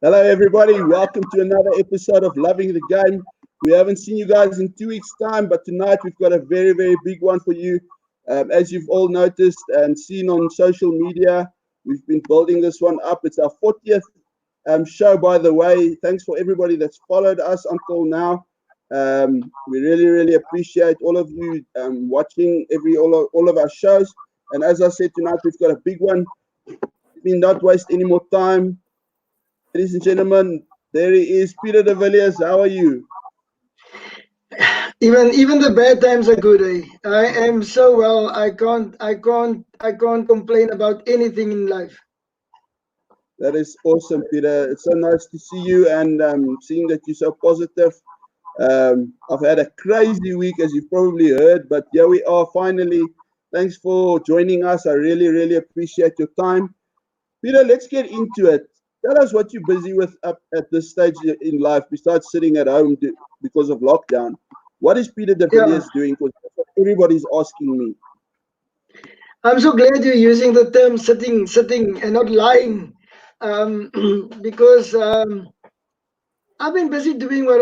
Hello, everybody. Welcome to another episode of Loving the Game. We haven't seen you guys in 2 weeks' time, but tonight we've got a very, very big one for you. As you've all noticed and seen on social media, we've been building this one up. It's our 40th show, by the way. Thanks for everybody that's followed us until now. We really, really appreciate all of you watching all of our shows. And as I said, tonight we've got a big one. Let me not waste any more time. Ladies and gentlemen, there he is, Peter de Villiers. How are you? Even the bad times are good. I am so well. I can't complain about anything in life. That is awesome, Peter. It's so nice to see you and seeing that you're so positive. I've had a crazy week, as you've probably heard, but here we are finally. Thanks for joining us. I really, really appreciate your time. Peter, let's get into it. Tell us what you're busy with up at this stage in life, besides sitting at home because of lockdown. What is Peter de Yeah, Villiers doing? Because everybody's asking me. I'm so glad you're using the term sitting, and not lying, because I've been busy doing what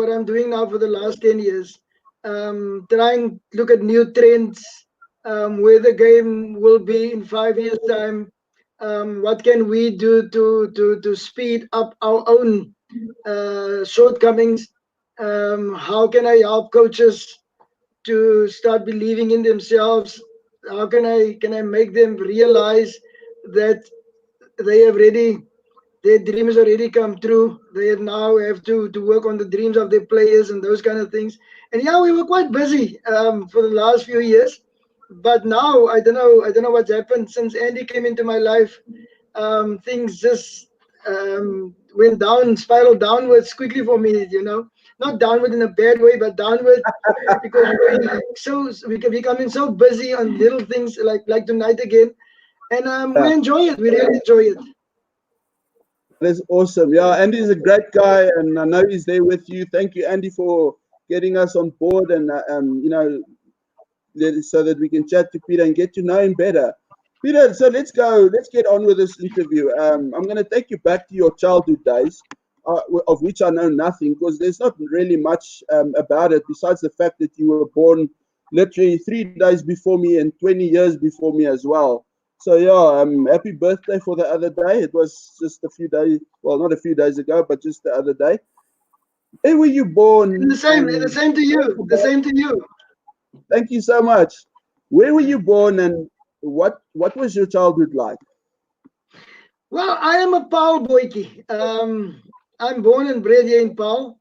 I'm doing now for the last 10 years. Trying to look at new trends, where the game will be in 5 years' time. What can we do to speed up our own shortcomings? How can I help coaches to start believing in themselves? How can I make them realize that they have already their dreams already come true? They now have to work on the dreams of their players and those kind of things. And yeah, we were quite busy for the last few years, but now I don't know what's happened since Andy came into my life. Things just went down, spiraled downwards quickly for me. Not downward in a bad way, but downward because we're becoming so busy on little things like tonight again, and we Yeah, enjoy it. We really enjoy it. that is awesome. Yeah, Andy's a great guy, and I know he's there with you. Thank you, Andy, for getting us on board and so that we can chat to Peter and get to know him better. Peter, so let's go. Let's get on with this interview. I'm going to take you back to your childhood days, of which I know nothing because there's not really much about it besides the fact that you were born literally 3 days before me and 20 years before me as well. So yeah, happy birthday for the other day. It was just a few days, well, not a few days ago, but just the other day. Where were you And born? the same to you. The same to you. Thank you so much. Where were you born and what was your childhood like? Well, I am a Paul boyki. I'm born and bred here in Paul.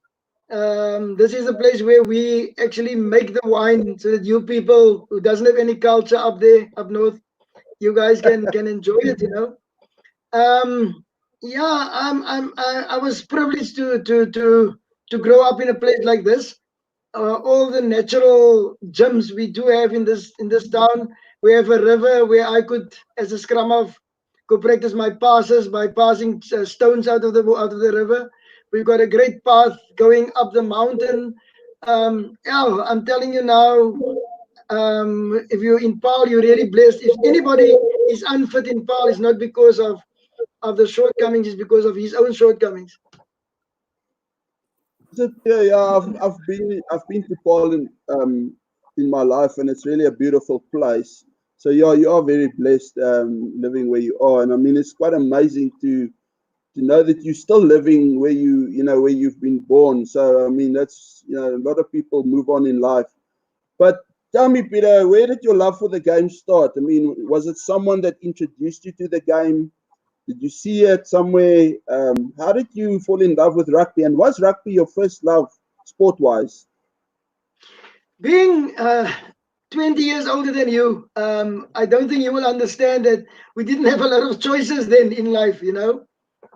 This is a place where we actually make the wine so that you people who doesn't have any culture up there, up north, you guys can enjoy it. Yeah, I was privileged to grow up in a place like this. All the natural gems we do have in this town. We have a river where I could, as a scrum half, go practice my passes by passing stones out of the river. We've got a great path going up the mountain. Yeah, I'm telling you now, if you're in Paul, you're really blessed. If anybody is unfit in Paul, it's not because of the shortcomings, it's because of his own shortcomings. Yeah, I've been to Poland in my life, and it's really a beautiful place. So yeah, you are very blessed living where you are, and I mean it's quite amazing to know that you're still living where where you've been born. So I mean that's a lot of people move on in life. But tell me, Peter, where did your love for the game start? I mean, was it someone that introduced you to the game? Did you see it somewhere? How did you fall in love with rugby? And was rugby your first love, sport-wise? Being 20 years older than you, I don't think you will understand that we didn't have a lot of choices then in life.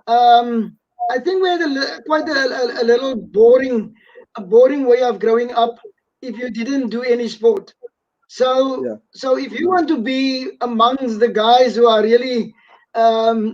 I think we had quite a little boring way of growing up if you didn't do any sport. So, Yeah. so if you want to be amongst the guys who are really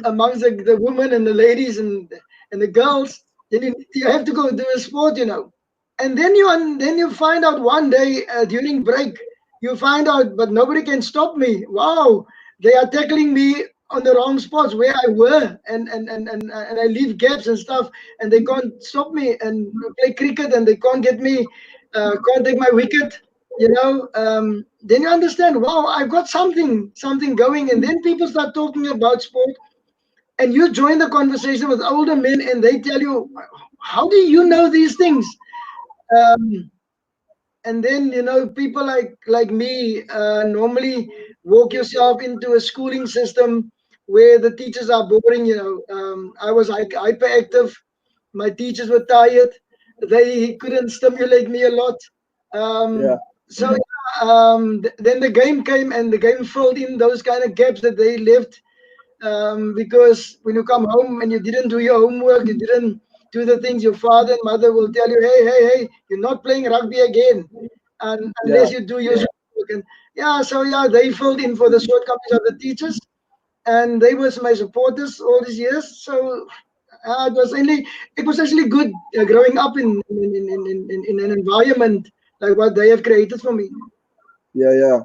amongst the women and the ladies and the girls, then you have to go do a sport. And then you find out one day during break, you find out, but nobody can stop me. Wow, they are tackling me on the wrong spots where I were, and I leave gaps and stuff, and they can't stop me and play cricket, and they can't get me, can't take my wicket. Then you understand. Wow, I've got something going, and then people start talking about sport, and you join the conversation with older men, and they tell you, "How do you know these things?" Um, and then people like me normally walk yourself into a schooling system where the teachers are boring. I was hyperactive. My teachers were tired. They couldn't stimulate me a lot. Yeah. Then the game came, and the game filled in those kind of gaps that they left, because when you come home and you didn't do your homework, you didn't do the things, your father and mother will tell you, hey, hey, hey, you're not playing rugby again, and Yeah. unless you do your homework. And they filled in for the shortcomings of the teachers, and they was my supporters all these years. So it was actually good growing up in an environment like what they have created for me. Yeah. Yeah.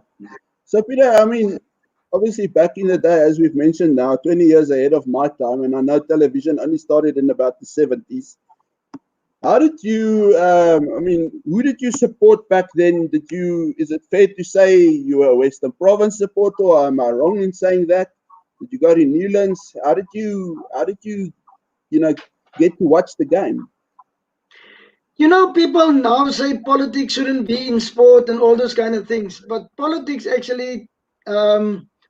So Peter, I mean, obviously back in the day, as we've mentioned now, 20 years ahead of my time, and I know television only started in about the 70s. How did you, I mean, who did you support back then? Is it fair to say you were a Western Province supporter, or am I wrong in saying that? Did you go to Newlands? You know, get to watch the game? People now say politics shouldn't be in sport and all those kind of things, but politics actually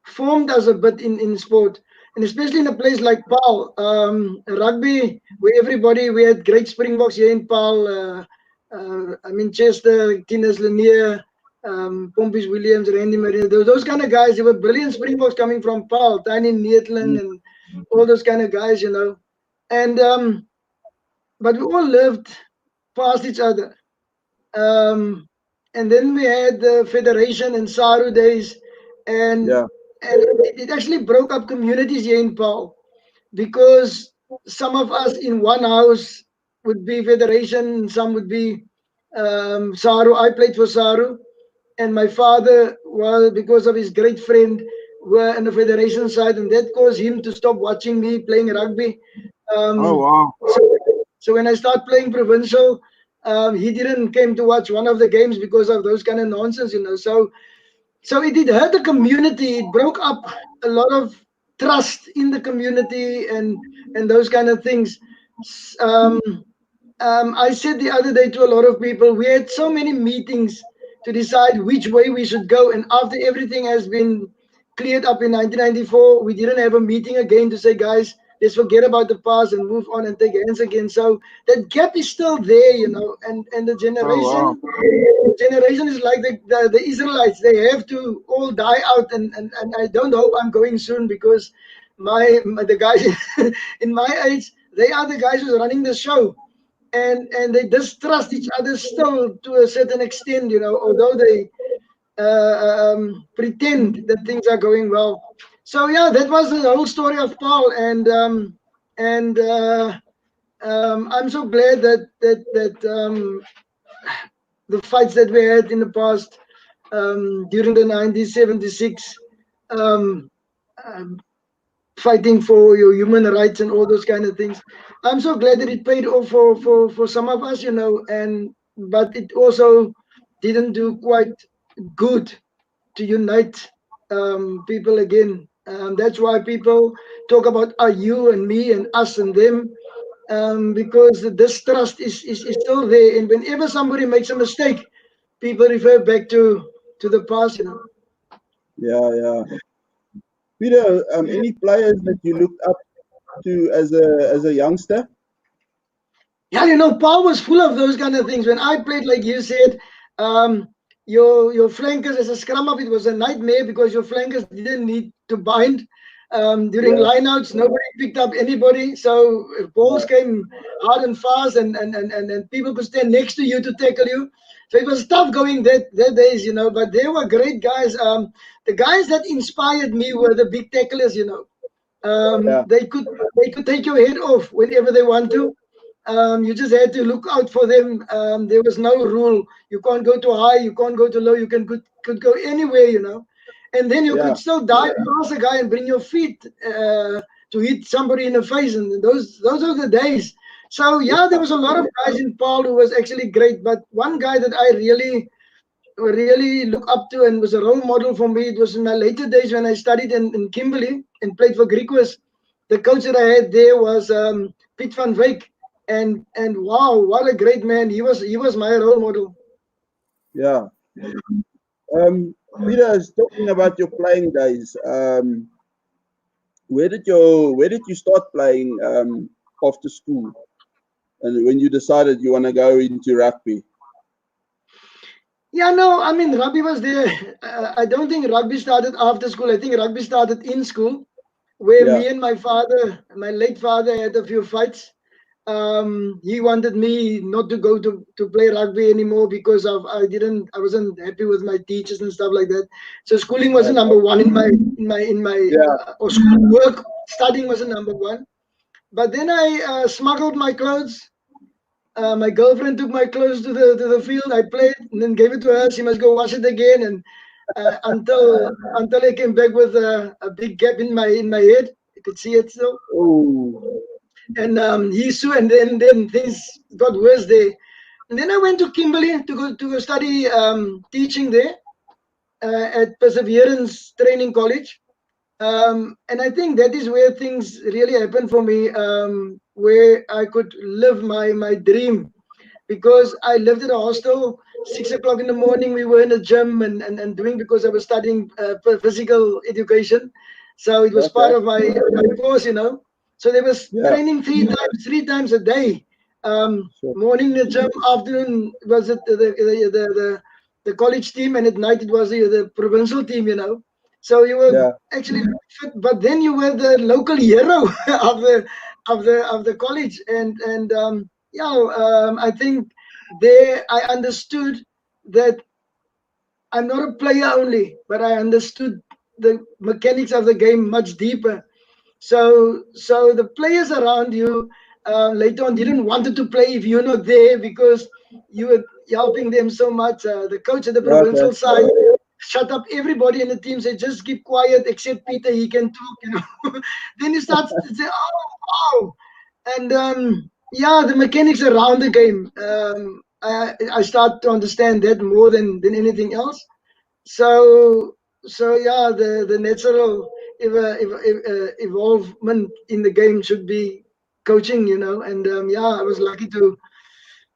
formed us a bit in sport, and especially in a place like Paarl, rugby, where we had great Springboks here in Paarl. I mean, Chester, Tinus Lanier, Pompey Williams, Randy Marina, those kind of guys. They were brilliant Springboks coming from Paarl, Tiny Neetling, Mm, and all those kind of guys, And but we all lived past each other. Um, and then we had the Federation and Saru days, and yeah. it actually broke up communities here in Paarl, because some of us in one house would be Federation, some would be Saru. I played for Saru, and my father, well, because of his great friend, were in the Federation side, and that caused him to stop watching me playing rugby. Oh Um, wow. so when I start playing provincial, he didn't came to watch one of the games because of those kind of nonsense. So it did hurt the community. It broke up a lot of trust in the community, and those kind of things. Um, I said the other day to a lot of people, we had so many meetings to decide which way we should go, and after everything has been cleared up in 1994, we didn't have a meeting again to say, guys, let's forget about the past and move on and take hands again. So that gap is still there, and the Oh wow. generation is like the Israelites. They have to all die out, and I don't hope I'm going soon, because the guys in my age, they are the guys who's running the show, and they distrust each other still to a certain extent, although they pretend that things are going well. So yeah, that was the whole story of Paul, and I'm so glad that the fights that we had in the past, during the 1976, um, um, fighting for your human rights and all those kind of things. I'm so glad that it paid off for some of us, and but it also didn't do quite good to unite people again. That's why people talk about are you and me and us and them, because the distrust is still there. And whenever somebody makes a mistake, people refer back to the past. Yeah. Yeah. Peter, any players that you looked up to as a youngster? Yeah, Paul was full of those kind of things. When I played, like you said, um, your flankers as a scrum up, it was a nightmare, because your flankers didn't need to bind. During Yeah. lineouts, nobody picked up anybody, so balls came hard and fast, and people could stand next to you to tackle you. So it was tough going that days, But they were great guys. The guys that inspired me were the big tacklers. Yeah. They could take your head off whenever they want to. You just had to look out for them. There was no rule. You can't go too high. You can't go too low. You could go anywhere. and then you could still dive past a guy and bring your feet to hit somebody in the face, and those are the days. So yeah, there was a lot of guys in Paul who was actually great, but one guy that I really look up to and was a role model for me, it was in my later days when I studied in Kimberley and played for Griquas. The coach that I had there was Piet van Wyk, and wow, what a great man. He was my role model. Yeah. Peter is talking about your playing days. Where did you start playing after school, and when you decided you want to go into rugby? Yeah, no, I mean rugby was there. I don't think rugby started after school. I think rugby started in school, where me and my father, my late father, had a few fights. He wanted me not to go to play rugby anymore because I wasn't happy with my teachers and stuff like that. So schooling wasn't number one or school work. Studying wasn't number one. But then I smuggled my clothes. My girlfriend took my clothes to the field. I played and then gave it to her. She must go wash it again, and until I came back with a big gap in my head. You could see it still. Oh. And and then things got worse there. And then I went to Kimberley to go study teaching there at Perseverance Training College. And I think that is where things really happened for me, where I could live my dream, because I lived at a hostel. 6 o'clock in the morning, we were in the gym and doing, because I was studying physical education. So it was part of my course. So there was training three times a day. Morning the gym, afternoon was it the college team, and at night it was the provincial team. So you were actually fit, but then you were the local hero of the college, and I think there I understood that I'm not a player only, but I understood the mechanics of the game much deeper. So the players around you later on didn't wanted to play if you're not there, because you were helping them so much. The coach at the provincial side shut up everybody in the team, say just keep quiet except Peter, he can talk. Then you start to say, oh wow. And the mechanics around the game, I start to understand that more than anything else. So yeah, the natural evolvement in the game should be coaching. And I was lucky to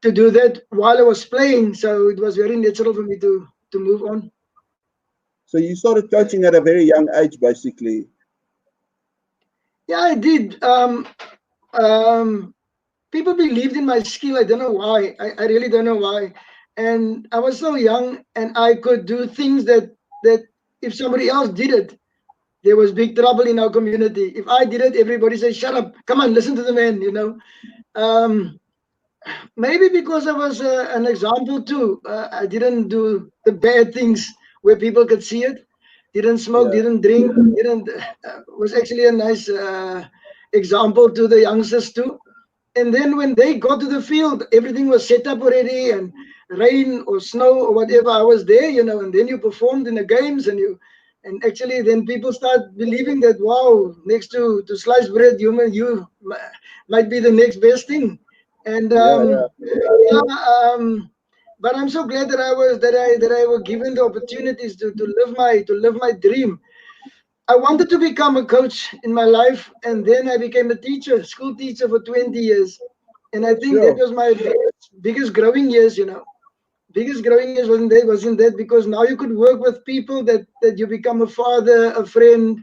do that while I was playing, so it was very natural for me to move on. So you started coaching at a very young age, basically. Yeah, I did. People believed in my skill. I don't know why. I really don't know why. And I was so young, and I could do things that if somebody else did it, there was big trouble in our community. If I did it, everybody says, "Shut up! Come on, listen to the man." Maybe because I was an example too. I didn't do the bad things where people could see it. Didn't smoke, didn't drink, didn't. Was actually a nice example to the youngsters too. And then when they got to the field, everything was set up already, and rain or snow or whatever, I was there. And then you performed in the games, and actually then people start believing that, wow, next to sliced bread, you might be the next best thing. And but I'm so glad that I was given the opportunities to live my dream. I wanted to become a coach in my life, and then I became a teacher, school teacher for 20 years. And I think that was my biggest growing years. Biggest growing years wasn't that because now you could work with people that you become a father, a friend,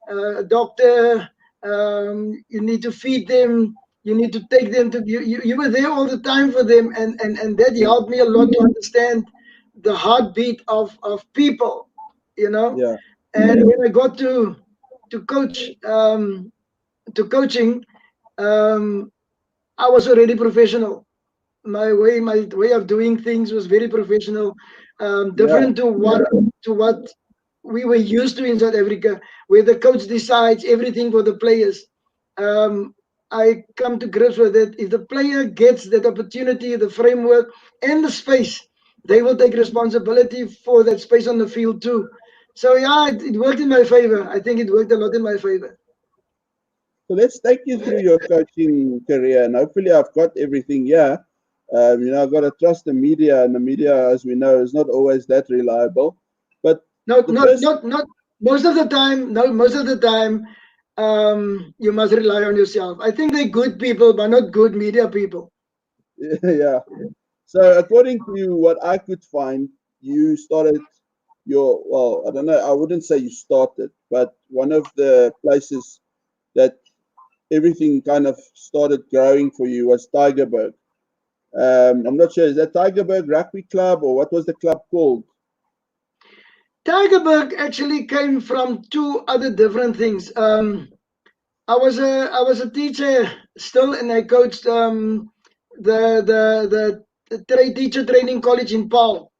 a doctor. You need to feed them. You need to take them to you were there all the time for them, and that helped me a lot to understand the heartbeat of people. And when I got to coach to coaching, I was already professional. My way of doing things was very professional, different to what we were used to in South Africa, where the coach decides everything for the players. I come to grips with it. If the player gets that opportunity, the framework, and the space, they will take responsibility for that space on the field too. So yeah, it worked in my favor. I think it worked a lot in my favor. So let's take you through your coaching career, and hopefully I've got everything here. I've got to trust the media, and the media, as we know, is not always that reliable. But Not the not first, not not most of the time. No, most of the time, you must rely on yourself. I think they're good people, but not good media people. yeah. So according to what I could find, you started well, I don't know, I wouldn't say you started, but one of the places that everything kind of started growing for you was Tigerberg. I'm not sure, is that Tigerberg Rugby Club or what was the club called? Tigerberg actually came from two other different things. I was a teacher still, and I coached the teacher training college in Paul.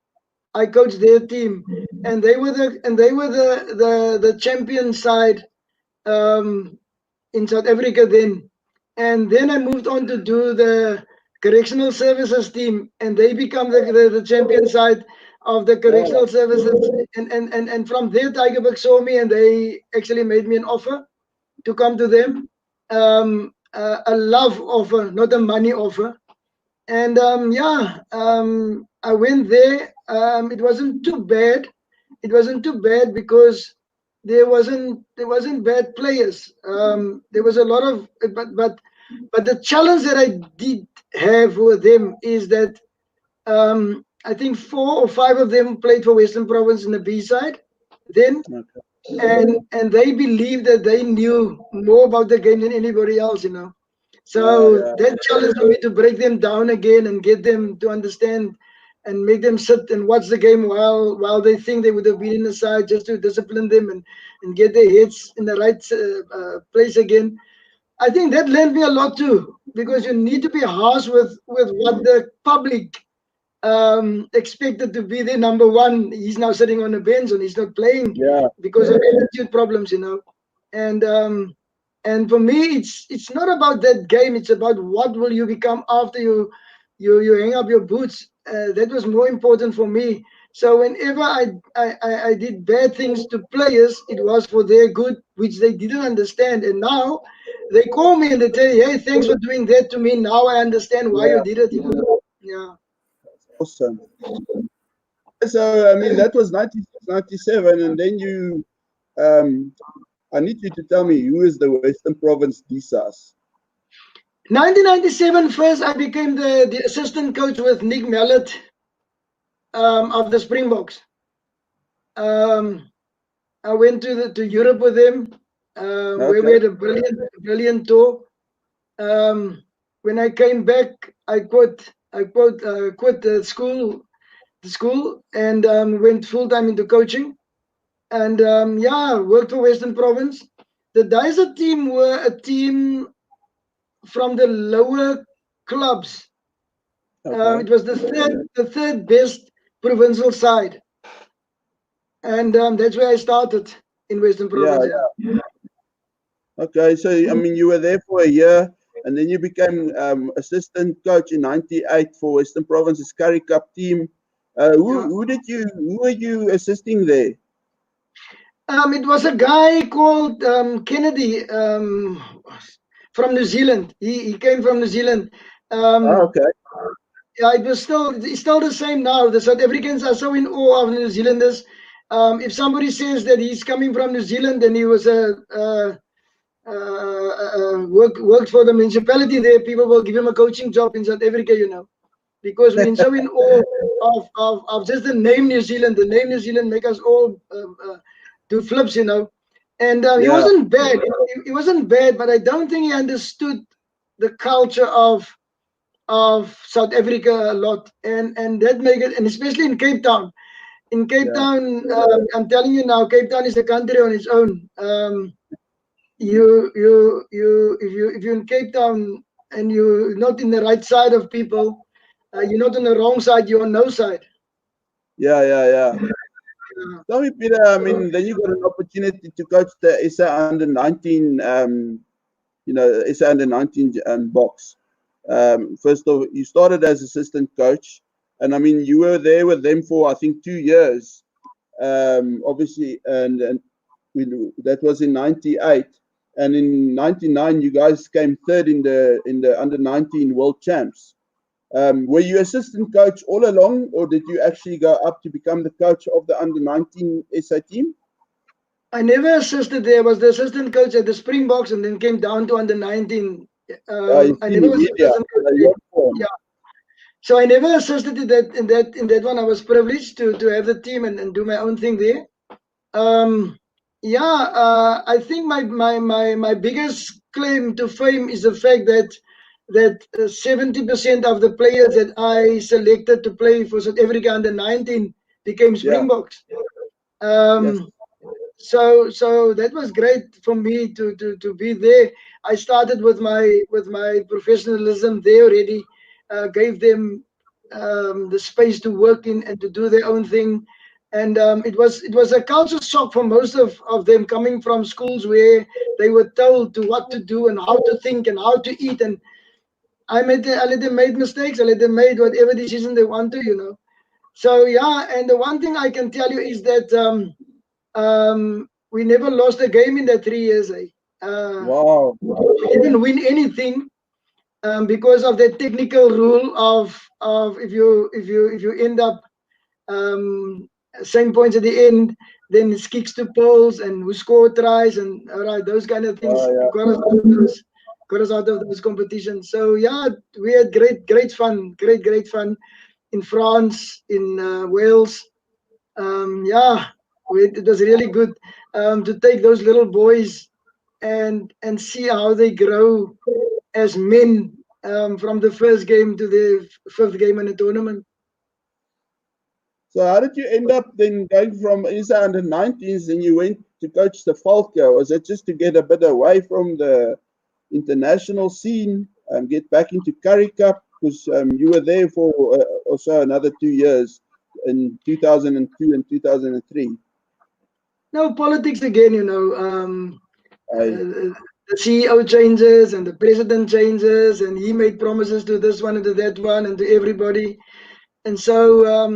I coached their team, and they were the champion side um, in South Africa then. And then I moved on to do the correctional services team, and they become the champion side of the Oh, correctional services. And from there, Tigerberg saw me, and they actually made me an offer to come to them. A love offer, not a money offer. And yeah, I went there. It wasn't too bad. It wasn't too bad because there wasn't bad players. There was a lot of but the challenge that I did have with them is that I think 4 or 5 of them played for Western Province in the B side then, okay. and they believed that they knew more about the game than anybody else. Yeah, So yeah, that challenge for me to break them down again and get them to understand and make them sit and watch the game while they think they would have been in the side, just to discipline them and get their heads in the right place again. I think that lent me a lot too, because you need to be harsh with what the public expected to be their number one. He's now sitting on the bench and he's not playing yeah, because of attitude problems. And for me, it's not about that game. It's about what will you become after you hang up your boots. That was more important for me. So whenever I did bad things to players, it was for their good, which they didn't understand. And now they call me and they tell you, hey, thanks for doing that to me. Now I understand why you yeah. did it. Yeah. Awesome. So, I mean, that was 96, 97, and then um, I need you to tell me who is the Western Province DSAS? 1997, first I became the assistant coach with Nick Mallet of the Springboks. Um, I went to Europe with him, where we Okay. had a brilliant tour. When I came back, quit the school, and went full time into coaching. And yeah, worked for Western Province. The Dyser team were a team from the lower clubs. Okay. It was the third best provincial side, and that's where I started in Western Yeah. Province. Yeah. Okay. So, I mean, you were there for a year, and then you became assistant coach in '98 for Western Province's Currie Cup team. Yeah. Who were you assisting there? It was a guy called Kennedy from New Zealand. He came from New Zealand. Oh, Um, okay. yeah, it's still the same now. The South Africans are so in awe of New Zealanders. If somebody says that he's coming from New Zealand and he was worked for the municipality there, people will give him a coaching job in South Africa. Because we're so in awe of just the name New Zealand. The name New Zealand make us all do flips. And he Yeah. wasn't bad. He wasn't bad, but I don't think he understood the culture of South Africa a lot, and that make it, and especially in Cape Town. In Cape Yeah. Town, I'm telling you now, Cape Town is a country on its own. If you're in Cape Town and you're not in the right side of people, you're not on the wrong side. You're on no side. Yeah. Yeah. Yeah. Uh, Tell me, Peter. I mean, then you got an opportunity to coach the SA under 19. SA under 19 box. First of all, you started as assistant coach, and I mean, you were there with them for I think 2 years. obviously, and that was in '98, and in '99 you guys came third in the under-19 World Champs. Were you assistant coach all along, or did you actually go up to become the coach of the under-19 SA team? I never assisted there. I was the assistant coach at the Springboks and then came down to under-19. You I see, never was media, assistant coach there. your form. Yeah. So I never assisted in that one. I was privileged to have the team and do my own thing there. I think my biggest claim to fame is the fact that 70% of the players that I selected to play for South Africa under-19 became Yeah. Springboks. Yes. So that was great for me to be there. I started with my professionalism there already, gave them the space to work in and to do their own thing. And it was a culture shock for most of them coming from schools where they were told to what to do and how to think and how to eat. And I let them make mistakes. I let them make whatever decision they want to. So yeah, and the one thing I can tell you is that we never lost a game in that 3 years. Wow. We didn't win anything because of that technical rule of if you end up same points at the end, then it's kicks to poles and who score tries and all right, those kind of things Yeah. got us out of those competitions. So yeah, we had great fun, great fun in France, in Wales. It was really good to take those little boys and see how they grow as men from the first game to the fifth game in the tournament. So how did you end up then going from ISA under-19s and you went to coach the Falco? Was it just to get a bit away from the international scene and get back into Currie Cup? Because you were there for also another 2 years in 2002 and 2003. No politics again, I, the CEO changes and the president changes, and he made promises to this one and to that one and to everybody. And so, I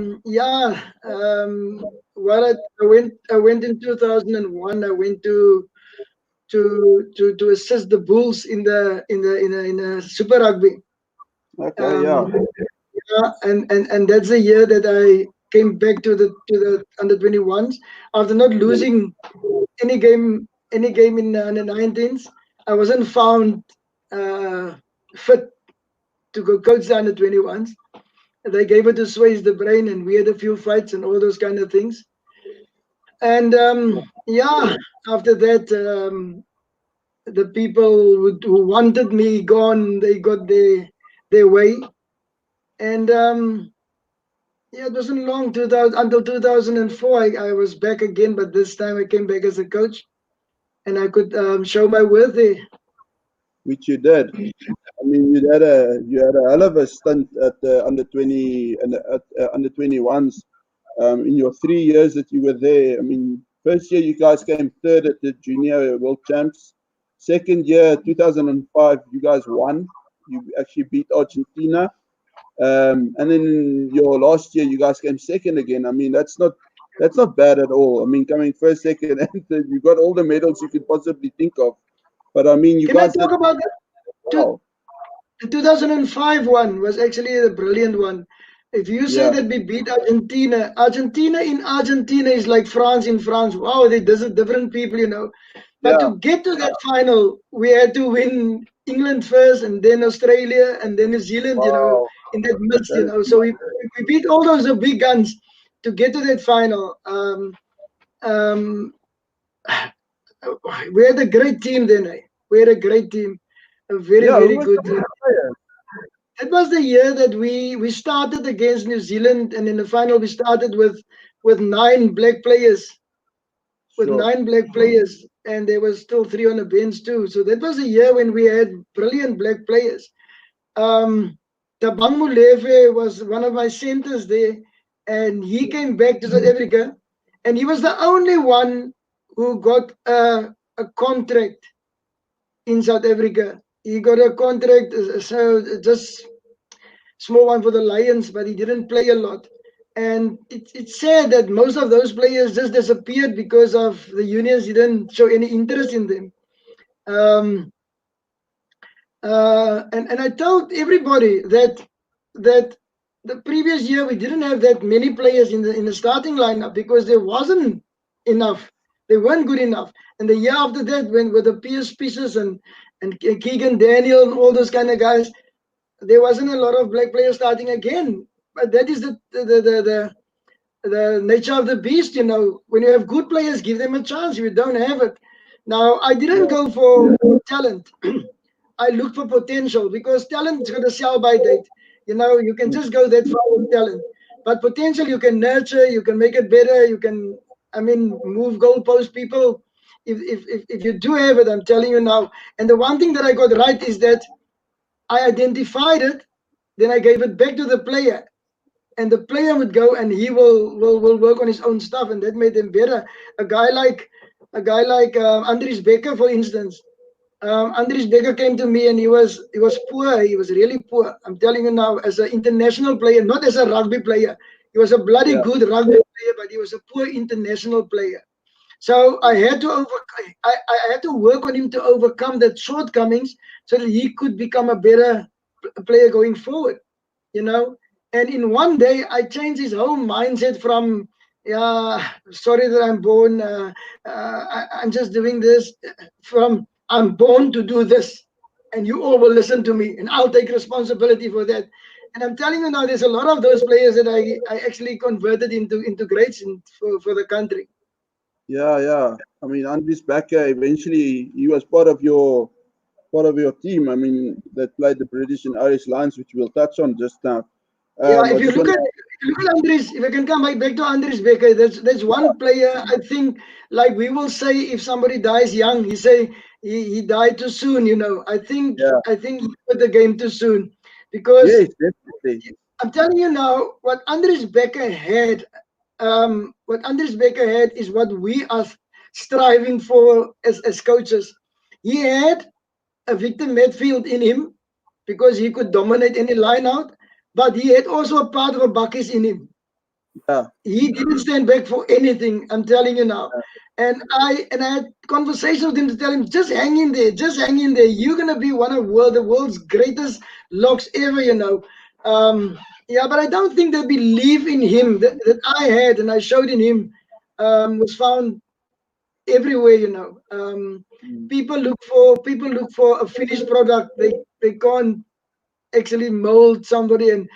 went in 2001. I went to assist the Bulls in a Super Rugby. okay, yeah. And that's the year that I came back to the under-21s after not losing any game in the 19s. I wasn't found fit to go coach the under-21s. They gave it to Swayze the Brain, and we had a few fights and all those kind of things. And after that, the people who wanted me gone, they got their way. And it wasn't long until 2004. I was back again, but this time I came back as a coach, and I could show my worth there. Which you did. I mean, you had a hell of a stint at the under-20 and under-21s in your 3 years that you were there. I mean, first year you guys came third at the Junior World Champs. Second year, 2005, you guys won. You actually beat Argentina. And then your last year, you guys came second again. I mean, that's not bad at all. I mean, coming first, second, and third, you got all the medals you could possibly think of. But I mean, you Can I guys talk did about well. the 2005 one was actually a brilliant one. If you say that we beat Argentina, Argentina in Argentina is like France in France. Wow, they're different people. But Yeah. to get to that final, we had to win England first, and then Australia, and then New Zealand. Wow. In that midst. That is So we beat all those big guns to get to that final. We had a great team then. We had a great team, a very yeah, who very was good the team. player? That was the year that we started against New Zealand, and in the final we started with 9 black players, Sure. and there was still 3 on the bench too. So that was a year when we had brilliant black players. Tabang Molefe was one of my centers there, and he came back to South Africa, and he was the only one who got a contract in South Africa. He got a contract, so just small one for the Lions, but he didn't play a lot. And it's sad that most of those players just disappeared because of the unions didn't show any interest in them. Um, and I told everybody that the previous year we didn't have that many players in the starting lineup because there wasn't enough. They weren't good enough. And the year after that, when with the PS pieces and Keegan Daniel and all those kind of guys, there wasn't a lot of black players starting again. But that is the nature of the beast, you know. When you have good players, give them a chance. If you don't have it, now I didn't Yeah. go for talent. I look for potential because talent is got a sell by date. You know, you can just go that far with talent, but potential you can nurture, you can make it better, you can, I mean, move goalpost people. If you do have it, I'm telling you now. And the one thing that I got right is that I identified it, then I gave it back to the player, and the player would go and he will work on his own stuff, and that made them better. A guy like Andries Becker, for instance. Andries Becker came to me and he was poor. He was really poor. I'm telling you now, as an international player, not as a rugby player. He was a bloody Yeah. good rugby player, but he was a poor international player. So I had to work on him to overcome that shortcomings so that he could become a better player going forward. You know, and in one day I changed his whole mindset from, yeah, sorry that I'm born, I'm just doing this, from I'm born to do this, and you all will listen to me and I'll take responsibility for that. And I'm telling you now, there's a lot of those players that I actually converted into greats for the country. Yeah, yeah. I mean, Andries Becker eventually he was part of your team. I mean, that played the British and Irish Lions, which we'll touch on just now. Yeah, I just want if you look at Andres, if I can come back to Andres Becker, there's one player I think, like we will say if somebody dies young, he say he died too soon. You know, yeah, I think he put the game too soon, because yes, definitely. I'm telling you now, what Andres Becker had is what we are striving for as coaches. He had a Victor Medfield in him because he could dominate any line out, but he had also a part of a Buckies in him. Yeah, He didn't stand back for anything. I'm telling you now. And I had conversations with him to tell him, just hang in there, just hang in there. You're gonna be one of the world's greatest locks ever, you know. Yeah, but I don't think the belief in him that I had and I showed in him was found everywhere, you know. mm, People look for a finished product. They can't actually mold somebody and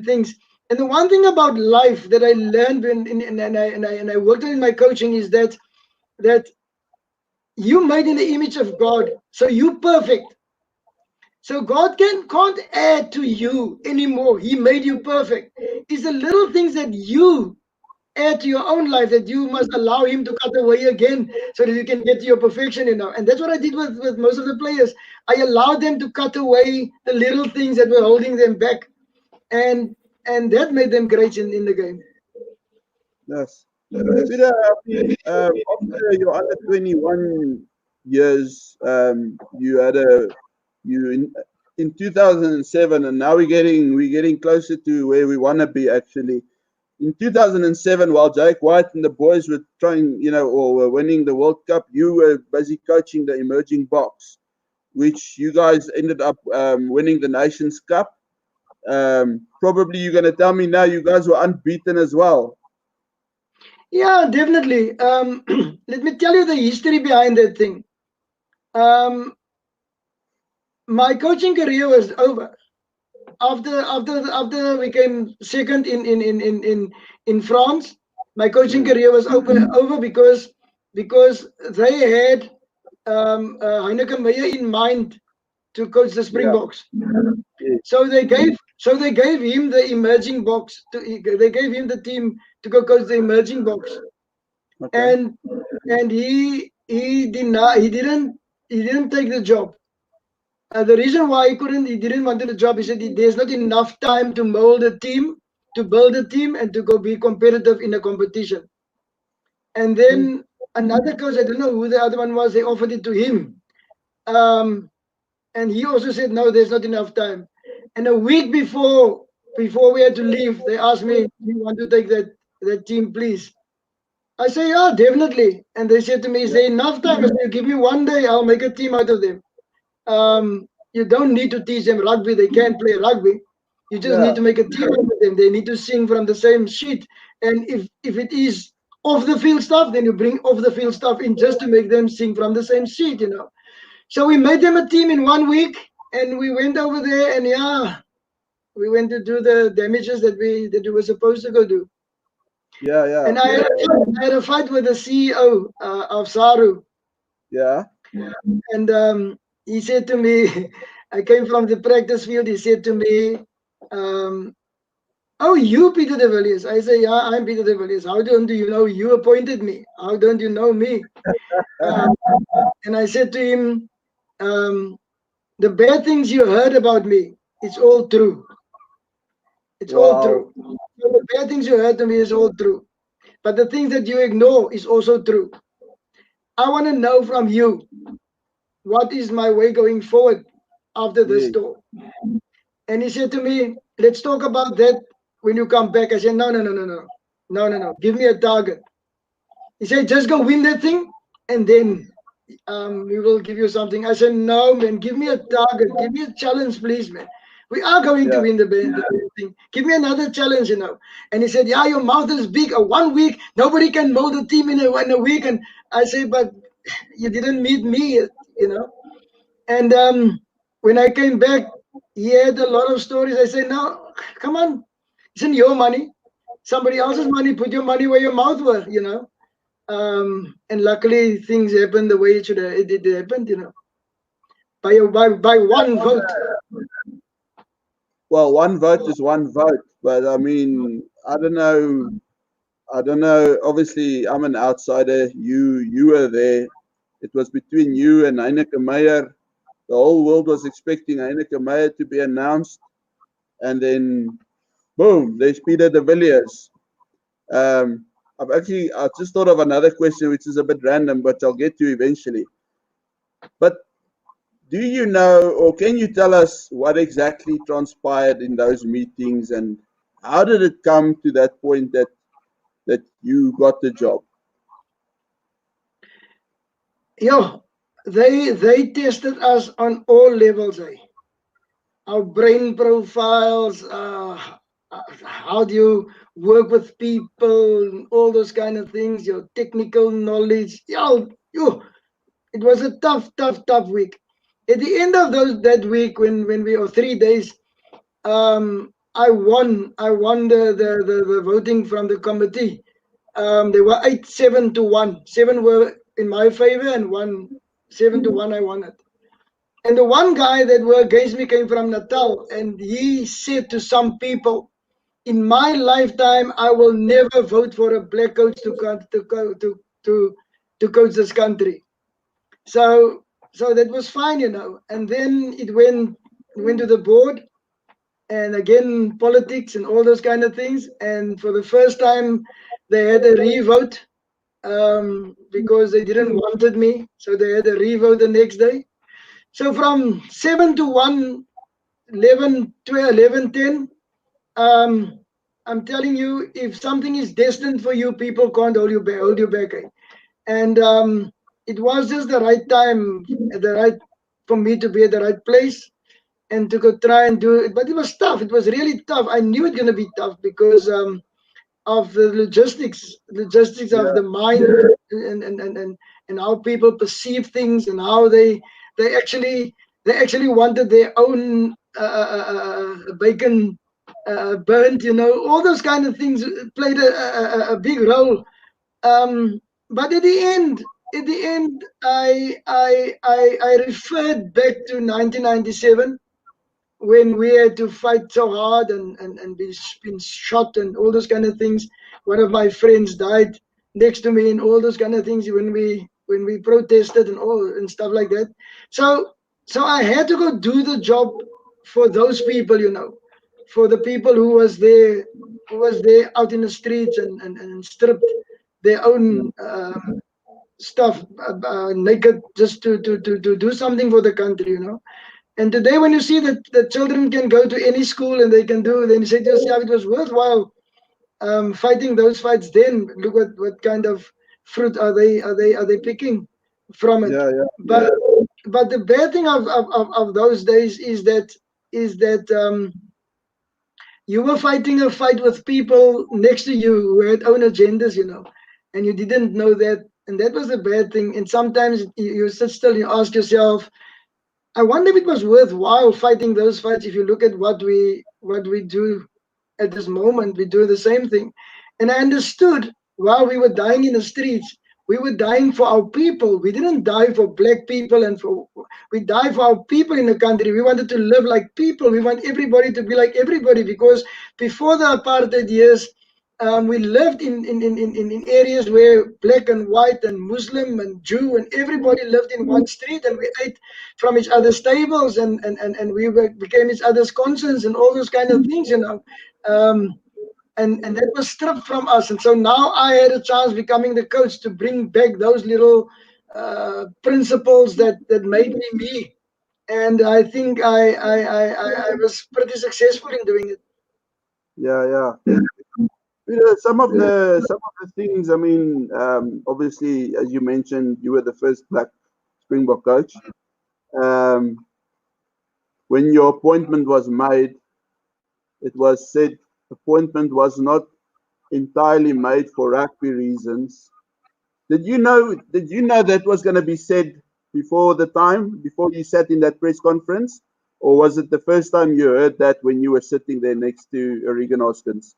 things. And the one thing about life that I learned and I worked on in my coaching is that you made in the image of God, so you perfect. So God can't add to you anymore. He made you perfect. It's the little things that you add to your own life that you must allow him to cut away again so that you can get to your perfection, you know. And that's what I did with most of the players. I allowed them to cut away the little things that were holding them back, and that made them great in the game. yes. Peter, I mean, after your under 21 years, you had you in 2007, and now we're getting closer to where we want to be actually. In 2007, while Jake White and the boys were trying, or were winning the World Cup, you were busy coaching the emerging box, which you guys ended up winning the Nations Cup. Probably you're going to tell me now you guys were unbeaten as well. Yeah, definitely. Let me tell you the history behind that thing. Um, my coaching career was over after we came second in France. My coaching Mm, career was over because they had Heineke Meyer in mind to coach the yeah. Springboks. Yeah. So they gave him the emerging box. They gave him the team to go coach the emerging box, Okay. and he didn't take the job. The reason why he didn't want the job, he said there's not enough time to mold a team, to build a team, and to go be competitive in a competition. And then another coach, I don't know who the other one was, they offered it to him. Um, and he also said, no, there's not enough time. And a week before before we had to leave, they asked me, "Do you want to take that team, please?" I say, "Yeah, definitely." And they said to me, "Is there enough time?" I said, "You give me one day, I'll make a team out of them." You don't need to teach them rugby; they can't play rugby. You just need Yeah, to make a team out of them. They need to sing from the same sheet. And if it is off the field stuff, then you bring off the field stuff in just to make them sing from the same sheet, you know. So we made them a team in 1 week, and we went over there, and yeah, we went to do the damages that we were supposed to go do. yeah, yeah, And I had a fight with the CEO of Saru, yeah. and he said to me, I came from the practice field. He said to me, um, "Oh, you Peter de Villiers?" I say, "Yeah, I'm Peter de Villiers. How don't you know you appointed me? How don't you know me?" Um, and I said to him, um, "The bad things you heard about me, it's all true. It's all Wow. true. So the bad things you heard to me is all true. But the things that you ignore is also true. I want to know from you, what is my way going forward after this Yes. tour?" And he said to me, "Let's talk about that when you come back." I said, "No, no, no, no, no. No, no, no. Give me a target." He said, "Just go win that thing, and then we will give you something." I said, "No, man. Give me a target. Give me a challenge, please, man. We are going to Yeah. win the thing. Give me another challenge, you know." And he said, "Yeah, your mouth is big. 1 week, nobody can mold a team in a week." And I say, "But you didn't meet me, you know." And when I came back, he had a lot of stories. I said, "No, come on. It's not your money. Somebody else's money. Put your money where your mouth was, you know." And luckily, things happened the way it should have. It happened, you know, by one vote. Well, one vote is one vote, but I mean, I don't know. I don't know. Obviously, I'm an outsider. You were there. It was between you and Heineke Meyer. The whole world was expecting Heineke Meyer to be announced, and then boom, there's Peter de Villiers. I just thought of another question which is a bit random, but I'll get to eventually. But do you know, or can you tell us what exactly transpired in those meetings, and how did it come to that point that you got the job? Yeah, they tested us on all levels. Our brain profiles. How do you work with people? All those kind of things. Your technical knowledge. Yeah, you. It was a tough week. At the end of that week, when we or 3 days, I won the voting from the committee. They were 8-7 to 1. Seven were in my favor, and 1-7 to 1 I won it. And the one guy that were against me came from Natal, and he said to some people, "In my lifetime, I will never vote for a black coach to coach this country." So that was fine, you know. And then it went to the board, and again politics and all those kind of things. And for the first time, they had a revote, because they didn't wanted me, so they had a revote the next day. So from 7 to 1, 11, 12, 11, 10. um, I'm telling you, if something is destined for you, people can't hold you back. And it was just the right time, the right for me to be at the right place and to go try and do it. But it was tough. It was really tough. I knew it gonna be tough because of the logistics of Yeah, the mind, and how people perceive things, and how they actually they actually wanted their own bacon burnt. You know, all those kind of things played a big role. But at the end, I referred back to 1997, when we had to fight so hard and been shot and all those kind of things. One of my friends died next to me and all those kind of things when we protested and all and stuff like that. So I had to go do the job for those people, you know, for the people who was there out in the streets and stripped their own stuff naked, just to do something for the country, you know. And today, when you see that the children can go to any school and they can do, then you say to yourself, it was worthwhile fighting those fights. Then look what kind of fruit are they picking from it. Yeah, yeah, But the bad thing of those days is that you were fighting a fight with people next to you who had own agendas, and you didn't know that. And that was the bad thing. And sometimes you sit still, you ask yourself, I wonder if it was worthwhile fighting those fights. If you look at what we do at this moment, we do the same thing. And I understood while we were dying in the streets, we were dying for our people. We didn't die for black people we died for our people in the country. We wanted to live like people. We want everybody to be like everybody, because before the apartheid years, we lived in areas where black and white and Muslim and Jew and everybody lived in one street, and we ate from each other's tables, and became each other's conscience and all those kind of things. Um, and that was stripped from us. And so now I had a chance, becoming the coach, to bring back those little principles that made me me. And I think I was pretty successful in doing it. yeah, yeah. You know, some of the things. I mean, obviously, as you mentioned, you were the first black Springbok coach. Um, when your appointment was made, it was said appointment was not entirely made for rugby reasons. Did you know that was going to be said before the time, before you sat in that press conference? Or was it the first time you heard that when you were sitting there next to Regan Hoskins?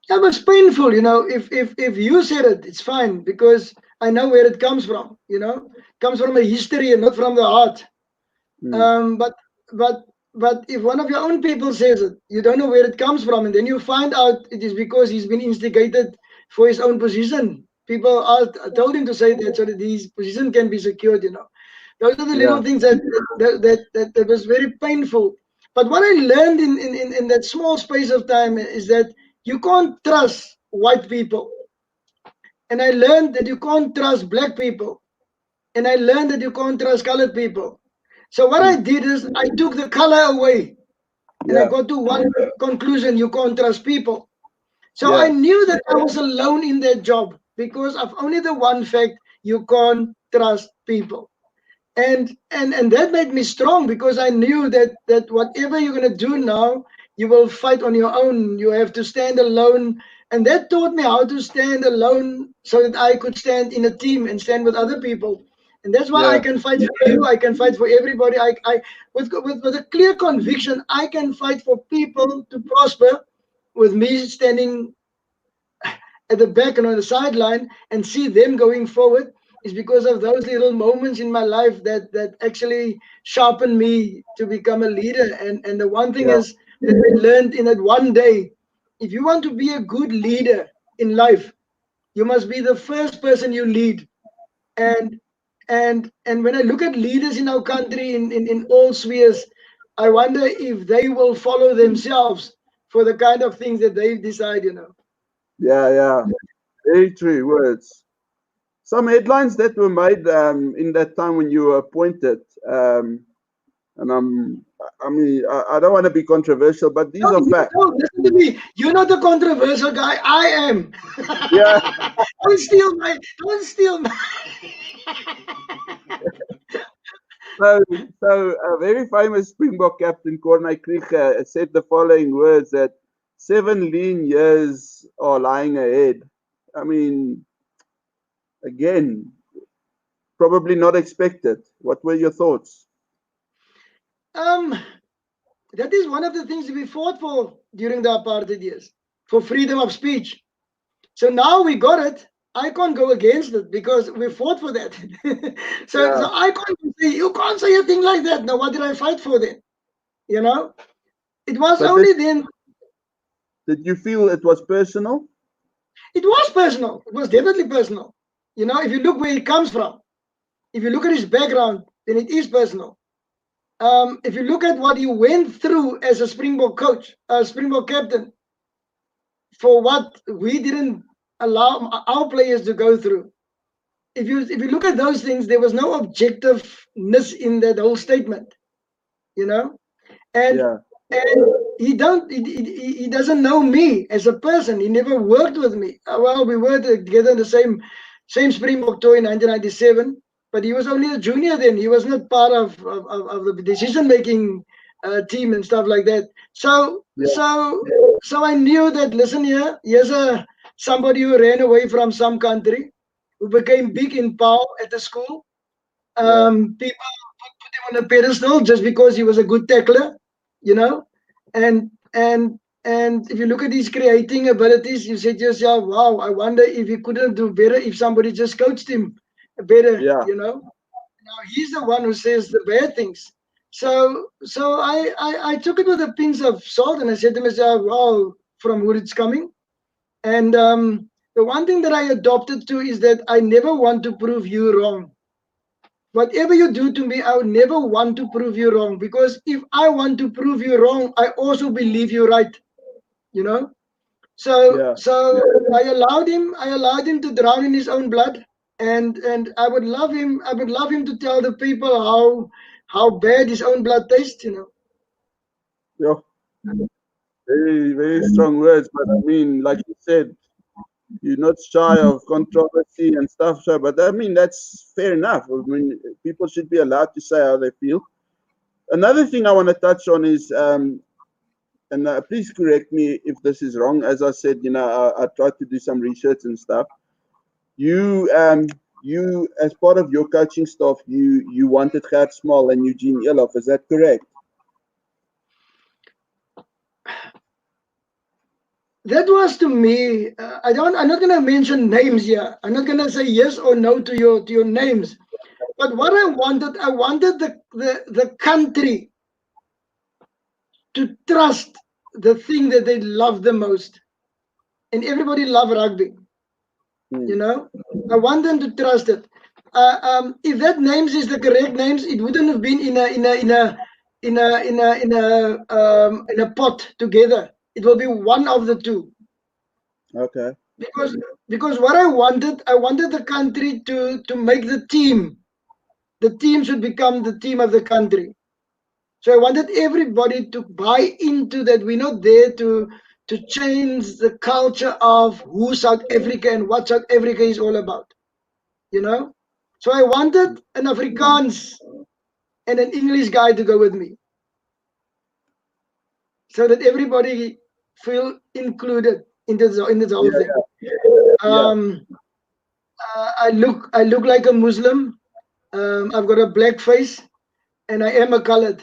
That was painful. If you said it, it's fine, because I know where it comes from. It comes from a history and not from the heart. Mm, But if one of your own people says it, you don't know where it comes from, and then you find out it is because he's been instigated for his own position. People told him to say that so that his position can be secured. Those are the yeah, little things that was very painful. But what I learned in that small space of time is that you can't trust white people, and I learned that you can't trust black people, and I learned that you can't trust colored people. So what I mm, did is I took the color away, and I yeah, got to one conclusion: you can't trust people. So I yeah, knew that I was alone in that job because of only the one fact: you can't trust people. And that made me strong, because I knew that whatever you're going to do now, you will fight on your own. You have to stand alone. And that taught me how to stand alone, so that I could stand in a team and stand with other people. And that's why I yeah, can fight for you. I can fight for everybody. I with a clear conviction, I can fight for people to prosper, with me standing at the back and on the sideline, and see them going forward, is because of those little moments in my life that actually sharpened me to become a leader. And the one thing yeah, is that I learned in that one day: if you want to be a good leader in life, you must be the first person you lead. And and and when I look at leaders in our country, in all spheres, I wonder if they will follow themselves for the kind of things that they decide. yeah, yeah. Very true words. Some headlines that were made in that time when you were appointed, and I mean, I don't want to be controversial, but these No, are you facts. don't listen to me. You're not the controversial guy. I am. Yeah. Don't steal my. So a very famous Springbok captain, Corne Krige, said the following words that 7 lean years are lying ahead. I mean, again, probably not expected. What were your thoughts? Um, that is one of the things we fought for during the apartheid years, for freedom of speech. So now we got it. I can't go against it because we fought for that. So Yeah. I can't say, you can't say a thing like that. Now what did I fight for then? You know, it was But did, only then. did you feel it was personal? It was personal. It was definitely personal. If you look where it comes from, if you look at his background, then it is personal. If you look at what he went through as a Springbok coach, a Springbok captain, for what we didn't allow our players to go through. If you look at those things, there was no objectiveness in that whole statement. you know, and Yeah. and he doesn't know me as a person. He never worked with me. Well, we were together in the same Springbok tour in 1997, but he was only a junior then. He was not part of the decision making team and stuff like that. So Yeah. so so I knew that. Listen here, here's a somebody who ran away from some country, who became big in power at the school. Yeah. People put him on a pedestal just because he was a good tackler, you know. And if you look at his creating abilities, you say to yourself, "Wow, I wonder if he couldn't do better if somebody just coached him better," Yeah. you know. Now he's the one who says the bad things. So I took it with a pinch of salt, and I said to myself, "Wow, from where it's coming." And the one thing that I adopted to is that I never want to prove you wrong. Whatever you do to me, I would never want to prove you wrong, because if I want to prove you wrong, I also believe you right. You know. Yeah. So I allowed him to drown in his own blood, and I would love him to tell the people how bad his own blood tastes. You know. Yeah. Very, very strong words, but I mean, like you said, you're not shy of controversy and stuff. So, but I mean, that's fair enough. I mean, people should be allowed to say how they feel. Another thing I want to touch on is, and please correct me if this is wrong. As I said, I tried to do some research and stuff. You, you as part of your coaching staff, you wanted Gert Small and Eugene Eloff. Is that correct? That was to me. I'm not gonna mention names here. I'm not gonna say yes or no to your names. But what I wanted the country to trust the thing that they love the most, and everybody love rugby. Hmm. You know, I want them to trust it. If that names is the correct names, it wouldn't have been in a pot together. It will be one of the two. Okay. Because what I wanted the country to make the team. The team should become the team of the country. So I wanted everybody to buy into that. We're not there to change the culture of who South Africa and what South Africa is all about. You know. So I wanted an Afrikaans and an English guy to go with me, so that everybody feel included in this whole Yeah. thing. Yeah. Um, I look like a Muslim. I've got a black face, and I am a colored,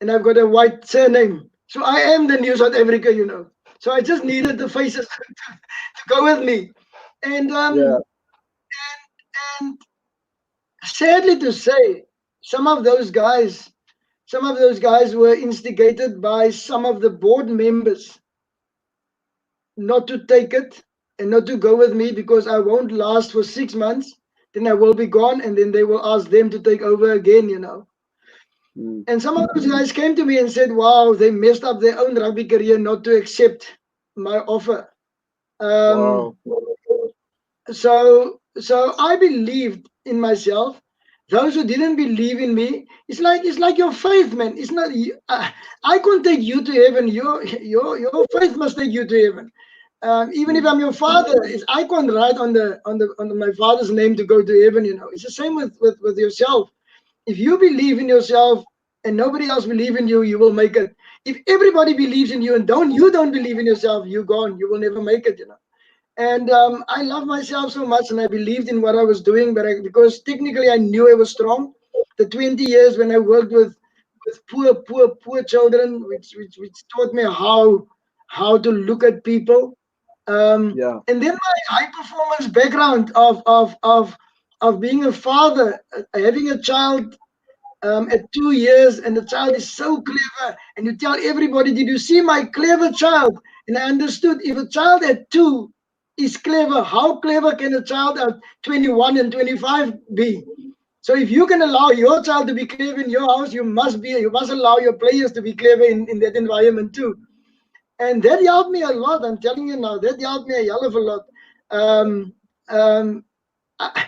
and I've got a white surname. So I am the new South Africa, you know. So I just needed the faces to go with me, and Yeah. and sadly to say, some of those guys, some of those guys were instigated by some of the board members not to take it and not to go with me, because I won't last for 6 months. Then I will be gone, and then they will ask them to take over again, you know. Hmm. And some of those guys came to me and said, "Wow, they messed up their own rugby career not to accept my offer." Um, Wow. so I believed in myself. Those who didn't believe in me, it's like your faith, man. It's not I can't take you to heaven. Your faith must take you to heaven. Even if Hmm. I'm your father, I can't write on my father's name to go to heaven. You know, it's the same with yourself. If you believe in yourself and nobody else believe in you, you will make it. If everybody believes in you and you don't believe in yourself, you're gone. You will never make it. You know. And I love myself so much, and I believed in what I was doing, but because technically I knew I was strong. The 20 years when I worked with poor children, which taught me how to look at people. Yeah. And then my high performance background of being a father, having a child at 2 years, and the child is so clever, and you tell everybody, "Did you see my clever child?" And I understood, if a child at 2 is clever, how clever can a child at 21 and 25 be? So if you can allow your child to be clever in your house, you must allow your players to be clever in that environment too. And that helped me a lot. I'm telling you now, that helped me a hell of a lot. Um, um, I,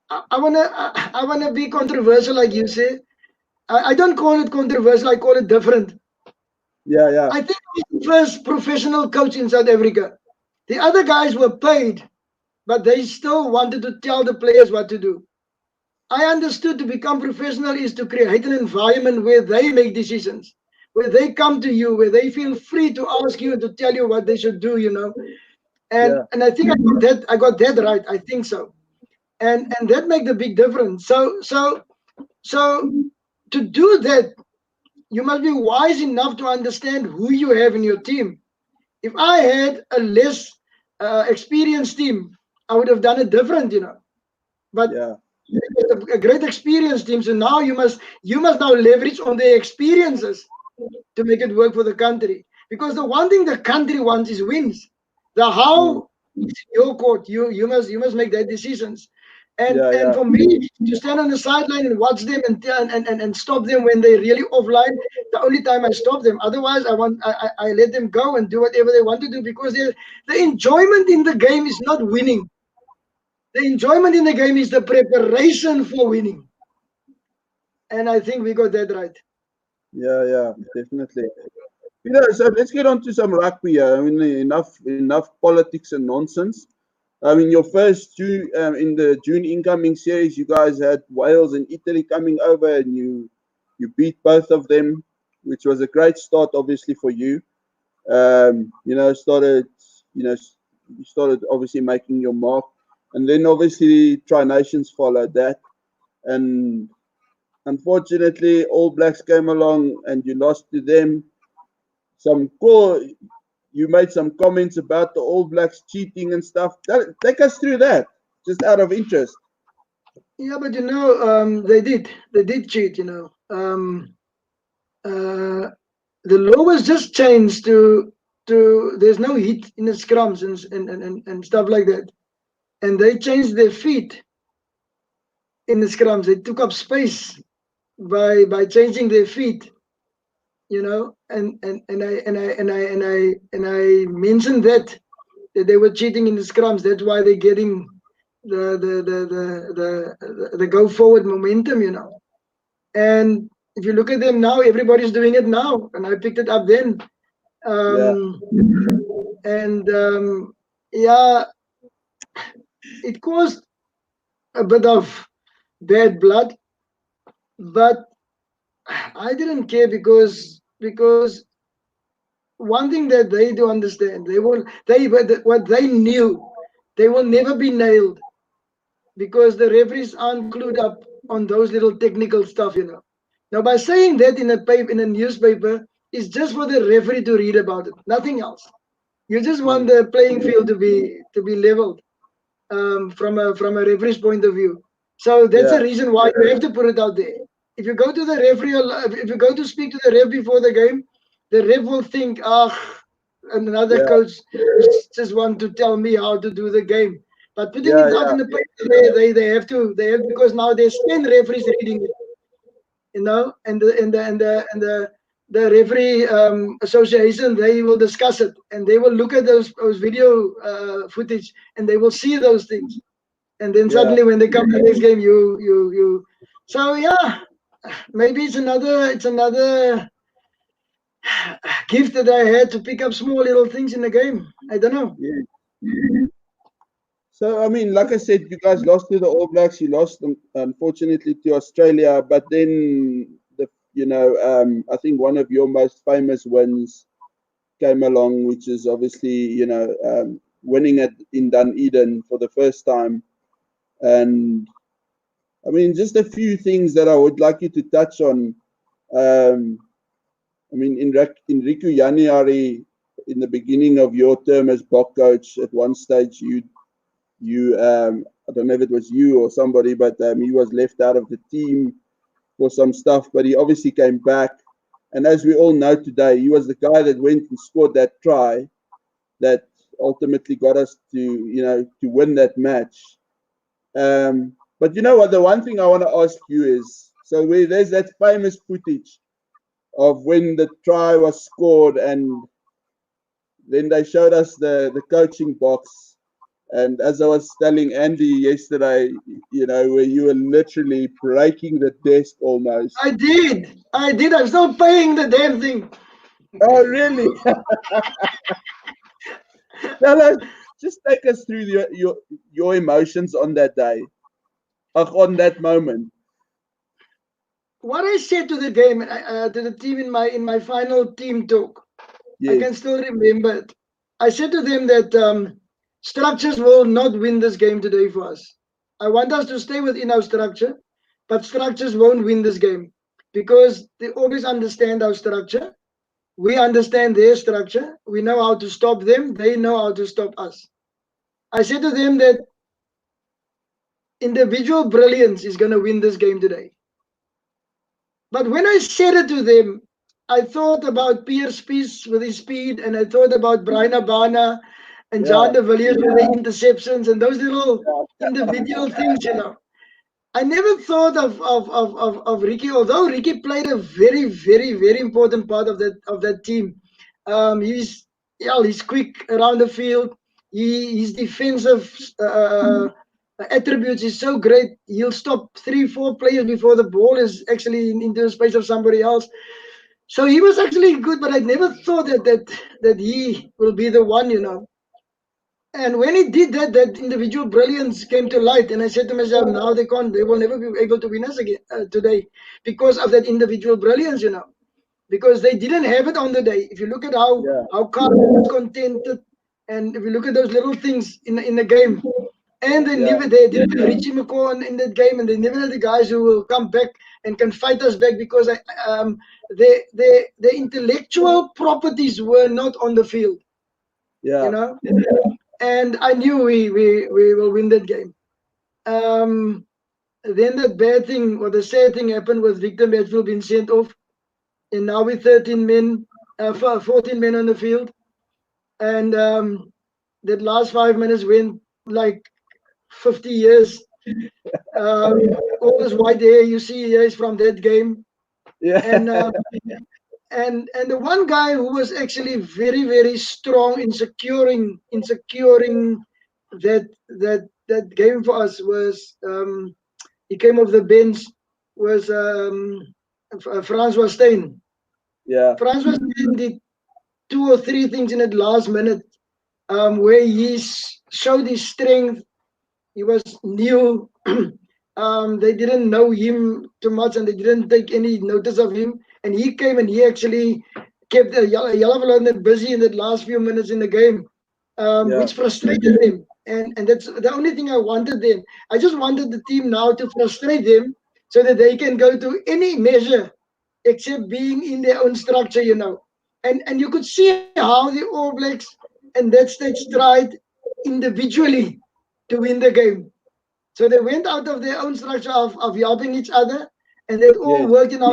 I wanna be controversial, like you say. I don't call it controversial, I call it different. Yeah, yeah, I think he's the first professional coach in South Africa. The other guys were paid, but they still wanted to tell the players what to do. I understood to become professional is to create an environment where they make decisions, where they come to you, where they feel free to ask you and to tell you what they should do, you know. yeah, And I think I got that right. I think so. And that make the big difference. So to do that, you must be wise enough to understand who you have in your team. If I had a less experienced team, I would have done it different, you know. But yeah, a great experienced team, so now you must now leverage on their experiences to make it work for the country. Because the one thing the country wants is wins. The mm, how is your court. You must make that decisions. And yeah, and yeah, for me to stand on the sideline and watch them and stop them when they're really offline, the only time I stop them. Otherwise, I let them go and do whatever they want to do because the enjoyment in the game is not winning. The enjoyment in the game is the preparation for winning. And I think we got that right. yeah, yeah, definitely. So let's get on to some rugby. I mean, enough politics and nonsense. I mean, your first two in the June incoming series, you guys had Wales and Italy coming over, and you beat both of them, which was a great start, obviously for you. Started, you started obviously making your mark, and then obviously Tri Nations followed that, and unfortunately, All Blacks came along and you lost to them. Some cool. You made some comments about the All Blacks cheating and stuff. Take us through that, just out of interest. Yeah, but they did cheat. Uh, the law was just changed to there's no heat in the scrums and stuff like that, and they changed their feet in the scrums. They took up space by changing their feet. And I mentioned that they were cheating in the scrums. That's why they're getting the go forward momentum. And if you look at them now, everybody's doing it now, and I picked it up then. Yeah, Um, and yeah, it caused a bit of bad blood, but I didn't care because one thing that they do understand, what they knew, they will never be nailed because the referees aren't clued up on those little technical stuff. Now, by saying that in a newspaper, it's just for the referee to read about it, nothing else. You just want mm, the playing field to be leveled from a referee's point of view. So that's the yeah, reason why you have to put it out there. If you go to the referee, if you go to speak to the ref before the game, the ref will think, another yeah, coach just want to tell me how to do the game. But putting yeah, it out yeah, in the paper, they have because now there's 10 referees reading it, and the referee association, they will discuss it and they will look at those video footage and they will see those things, and then yeah, suddenly when they come to the next game, you so yeah, maybe it's another gift that I had to pick up small little things in the game. I don't know. yeah. So I mean, like I said, you guys lost to the All Blacks. You lost, unfortunately, to Australia. But then I think one of your most famous wins came along, which is obviously winning in Dunedin for the first time. And I mean, just a few things that I would like you to touch on. Um, I mean, in Riku January, in the beginning of your term as Bok coach, at one stage you I don't know if it was you or somebody, but he was left out of the team for some stuff. But he obviously came back, and as we all know today, he was the guy that went and scored that try that ultimately got us to win that match. But you know what? The one thing I want to ask you is, so where there's that famous footage of when the try was scored, and then they showed us the coaching box, And as I was telling Andy yesterday, where you were literally breaking the desk almost. I did. I'm still paying the damn thing. Oh, really? No, just take us through your emotions on that day, on that moment. What I said to the game, to the team in my final team talk, I can Yes. still remember it. I said to them that structures will not win this game today for us. I want us to stay within our structure, but structures won't win this game because they always understand our structure. We understand their structure. We know how to stop them. They know how to stop us. I said to them that individual brilliance is going to win this game today. But when I said it to them, I thought about Pierre Spies with his speed, and I thought about Brian Abana and Yeah. John de Villiers with the interceptions and those little individual things. I never thought of Ricky, although Ricky played a very, very, very important part of that team. He's quick around the field. His defensive attributes is so great. He'll stop 3, 4 players before the ball is actually into the space of somebody else. So he was actually good, but I never thought that he will be the one. And when he did that, that individual brilliance came to light. And I said to myself, now they will never be able to win us again today because of that individual brilliance. Because they didn't have it on the day. If you look at how Carl was contented, and if you look at those little things in the game, and they didn't have Richie McCaw in that game, and they never had the guys who will come back and can fight us back because their intellectual properties were not on the field. Yeah. And I knew we will win that game. Then that bad thing or the sad thing happened with Victor Matfield being sent off, and now we're 13 men, 14 men on the field, and that last 5 minutes went like 50 years. All this white hair you see here is from that game, Yeah. and the one guy who was actually very, very strong in securing that game for us was he came off the bench was Francois Steyn. Yeah. Francois Steyn did 2 or 3 things in that last minute where he showed his strength. He was new. They didn't know him too much and they didn't take any notice of him. And he came and he actually kept a yellow busy in that last few minutes in the game, Yeah. which frustrated them. And that's the only thing I wanted them. I just wanted the team now to frustrate them so that they can go to any measure except being in their own structure. And you could see how the All Blacks and that stage tried individually to win the game. So they went out of their own structure of helping each other, and that all Yes. worked in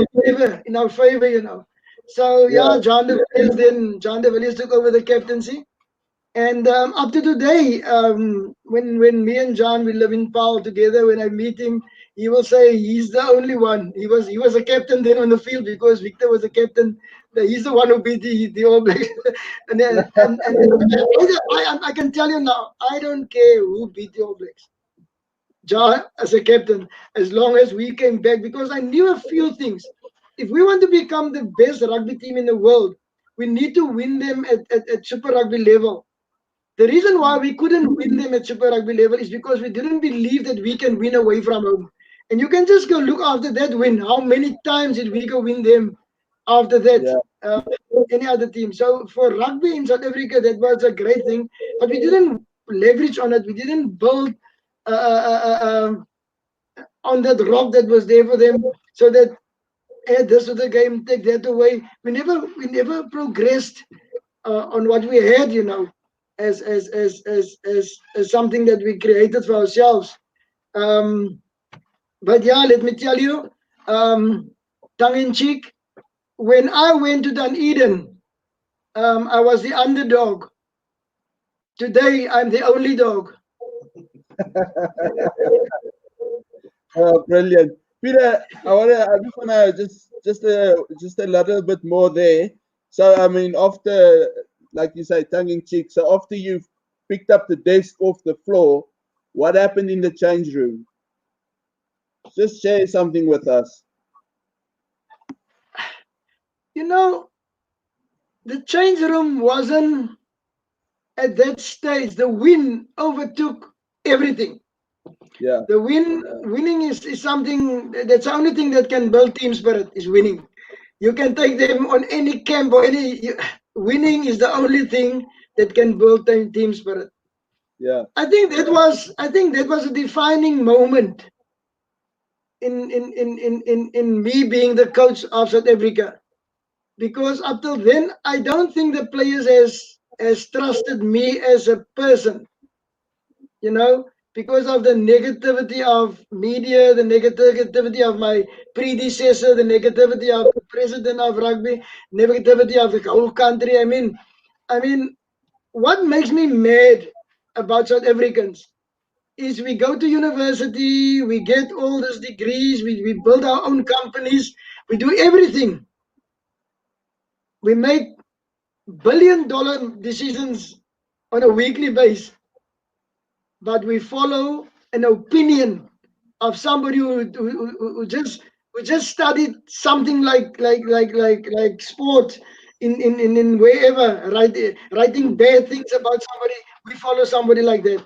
our favor. So Yeah. John de Villiers took over the captaincy, and up to today, when me and John we live in Paul together, when I meet him, he will say he's the only one. He was a captain then on the field because Victor was a captain. He's the one who beat the All Blacks. I can tell you now, I don't care who beat the All Blacks. John as a captain, as long as we came back, because I knew a few things. If we want to become the best rugby team in the world, we need to win them at Super Rugby level. The reason why we couldn't win them at Super Rugby level is because we didn't believe that we can win away from home. And you can just go look after that win. How many times did we go win them after that? Yeah. Any other team. So for rugby in South Africa, that was a great thing. But we didn't leverage on it. We didn't build on that rock that was there for them, so that add this to the game, take that away. We never progressed on what we had, as something that we created for ourselves. Um, but yeah, let me tell you, tongue in cheek, when I went to Dunedin, I was the underdog. Today, I'm the only dog. Oh, brilliant, Peter. I just wanna just a little bit more there. So I mean, after, like you say, tongue in cheek. So after you've picked up the desk off the floor. What happened in the change room? Just share something with us. You know, the change room wasn't at that stage. The win overtook everything. Yeah. The winning is something that's the only thing that can build team spirit is winning. You can take them on any camp or winning is the only thing that can build team spirit. Yeah. I think that was a defining moment in me being the coach of South Africa. Because up till then I don't think the players has trusted me as a person, you know, because of the negativity of media, the negativity of my predecessor, the negativity of the president of rugby, negativity of the whole country. I mean, what makes me mad about South Africans is we go to university, we get all these degrees, we build our own companies, we do everything. We make billion-dollar decisions on a weekly basis, but we follow an opinion of somebody who just studied something like sport in wherever, writing bad things about somebody. We follow somebody like that,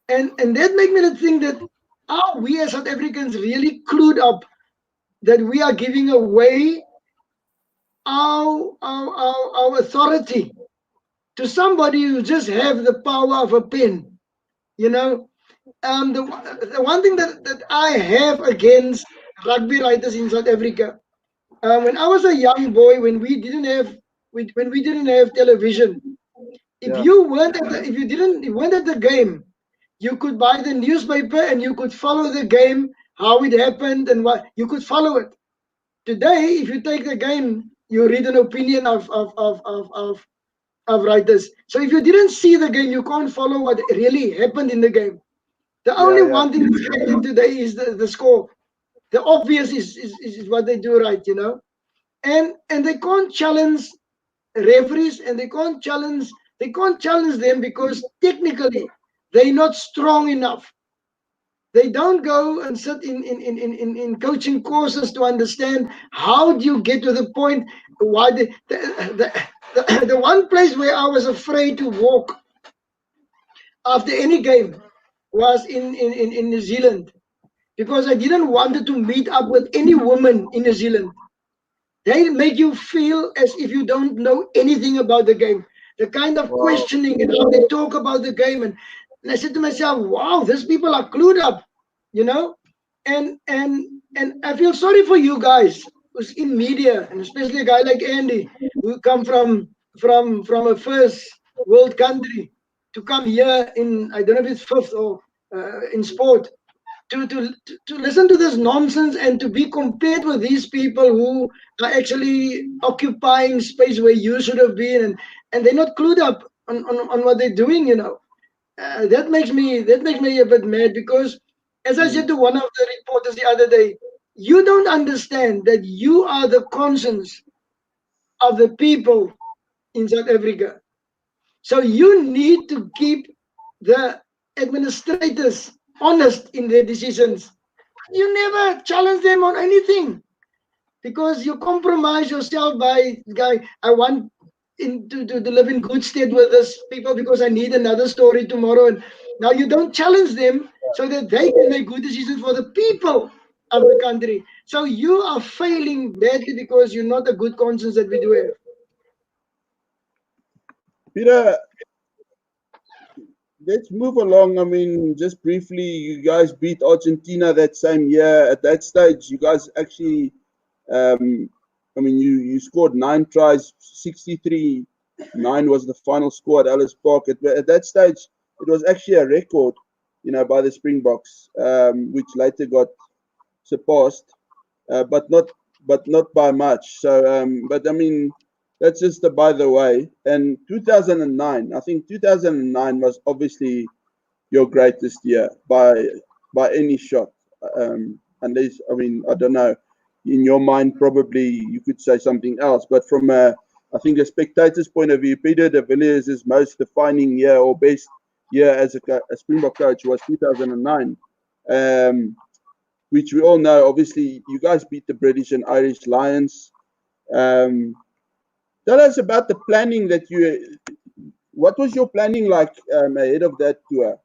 and that make me think that are we as South Africans really clued up that we are giving away our authority to somebody who just have the power of a pen, you know. The one thing that I have against rugby writers in South Africa, when I was a young boy, when we didn't have television, if Yeah. you weren't if you weren't at the game, you could buy the newspaper and you could follow the game, how it happened and what you could follow it. Today, if you take the game, you read an opinion of writers. So if you didn't see the game, you can't follow what really happened in the game. The Yeah. only Yeah. one thing that's happening today is the score. The obvious is what they do right, you know. And they can't challenge referees and they can't challenge them because technically they're not strong enough. They don't go and sit in coaching courses to understand how do you get to the point why the one place where I was afraid to walk after any game was in New Zealand because I didn't want to meet up with any woman in New Zealand. They make you feel as if you don't know anything about the game. The kind of Wow. questioning and how they talk about the game, and I said to myself, "Wow, these people are clued up," you know. And I feel sorry for you guys who's in media, and especially a guy like Andy who come from a first world country to come here in I don't know if it's fifth or in sport to listen to this nonsense and to be compared with these people who are actually occupying space where you should have been and they're not clued up on what they're doing, you know. That makes me a bit mad because as I said Mm. to one of the reporters the other day, you don't understand that you are the conscience of the people in South Africa. So you need to keep the administrators honest in their decisions. You never challenge them on anything because you compromise yourself by going, I want to live in good state with these people because I need another story tomorrow. And now you don't challenge them so that they can make good decisions for the people of the country. So you are failing badly because you're not a good conscience that we do have. Peter, let's move along. I mean, just briefly, you guys beat Argentina that same year. At that stage, you guys actually, I mean, you scored 9 tries, 63. 9 was the final score at Ellis Park. At that stage, it was actually a record, by the Springboks, which later got surpassed, but not by much. So, but I mean, that's just a by the way. And 2009, I think 2009 was obviously your greatest year by any shot. Unless, I mean, I don't know. In your mind, probably you could say something else. But from I think a spectator's point of view, Peter de Villiers' most defining year or year as a Springbok coach was 2009, which we all know. Obviously, you guys beat the British and Irish Lions. Um, Tell us about the planning that you. What was your planning like ahead of that tour?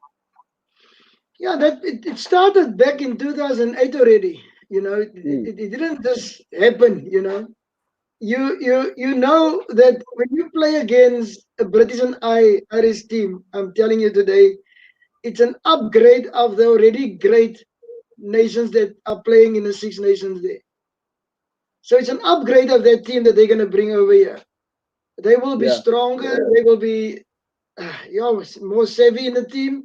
Yeah, it started back in 2008 already. Mm, It didn't just happen. You know that when you play against a British and Irish team, I'm telling you today, it's an upgrade of the already great nations that are playing in the Six Nations there. So it's an upgrade of that team that they're going to bring over here. They will be yeah, stronger. They will be more savvy in the team.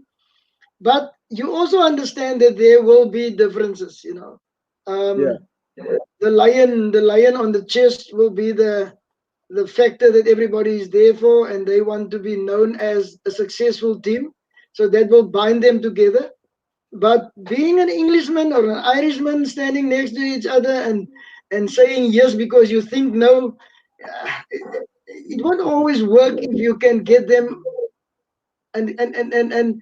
But you also understand that there will be differences. yeah, Um, the lion on the chest will be the factor that everybody is there for, and they want to be known as a successful team. So that will bind them together. But being an Englishman or an Irishman standing next to each other and saying yes because you think no, it won't always work if you can get them and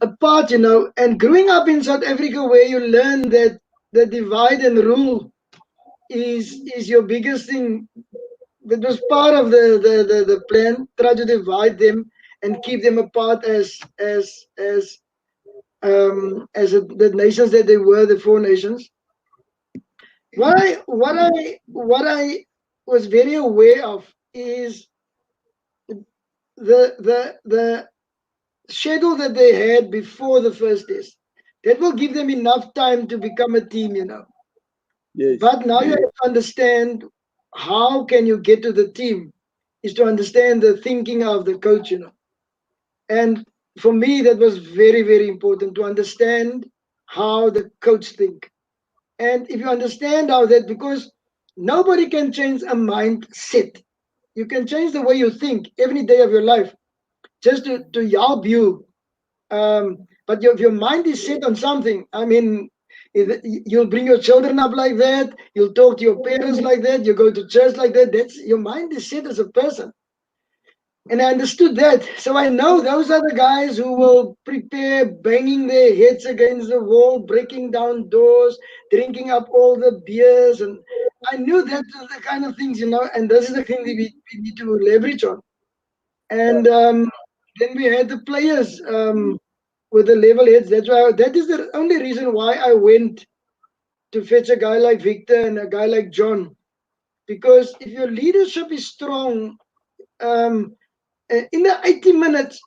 apart, And growing up in South Africa, where you learn that the divide and rule is your biggest thing, that was part of the plan. Try to divide them and keep them apart as the nations that they were, the four nations. What I was very aware of is the schedule that they had before the first test. That will give them enough time to become a team. yes, But now you have to understand how can you get to the team is to understand the thinking of the coach. And for me, that was very, very important to understand how the coach think. And if you understand how that, because nobody can change a mindset. You can change the way you think every day of your life just to help you. But if your mind is set on something, I mean, you'll bring your children up like that. You'll talk to your parents like that. You go to church like that. That's your mind is set as a person. And I understood that. So I know those are the guys who will prepare banging their heads against the wall, breaking down doors, drinking up all the beers. And I knew that was the kind of things. And this is the thing that we need to leverage on. yeah, And then we had the players with the level heads. That is the only reason why I went to fetch a guy like Victor and a guy like John. Because if your leadership is strong, um, in the 80 minutes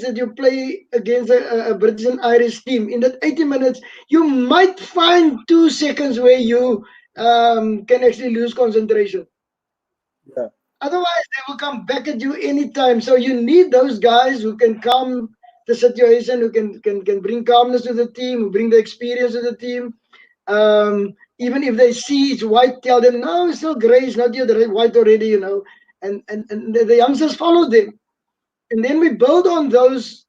that you play against a British and Irish team, in that 80 minutes, you might find 2 seconds where you can actually lose concentration. yeah, Otherwise, they will come back at you anytime. So you need those guys who can calm the situation, who can bring calmness to the team, who bring the experience to the team. Even if they see it's white, tell them, no, it's still gray, it's not yet white already. And the youngsters follow them. And then we build on those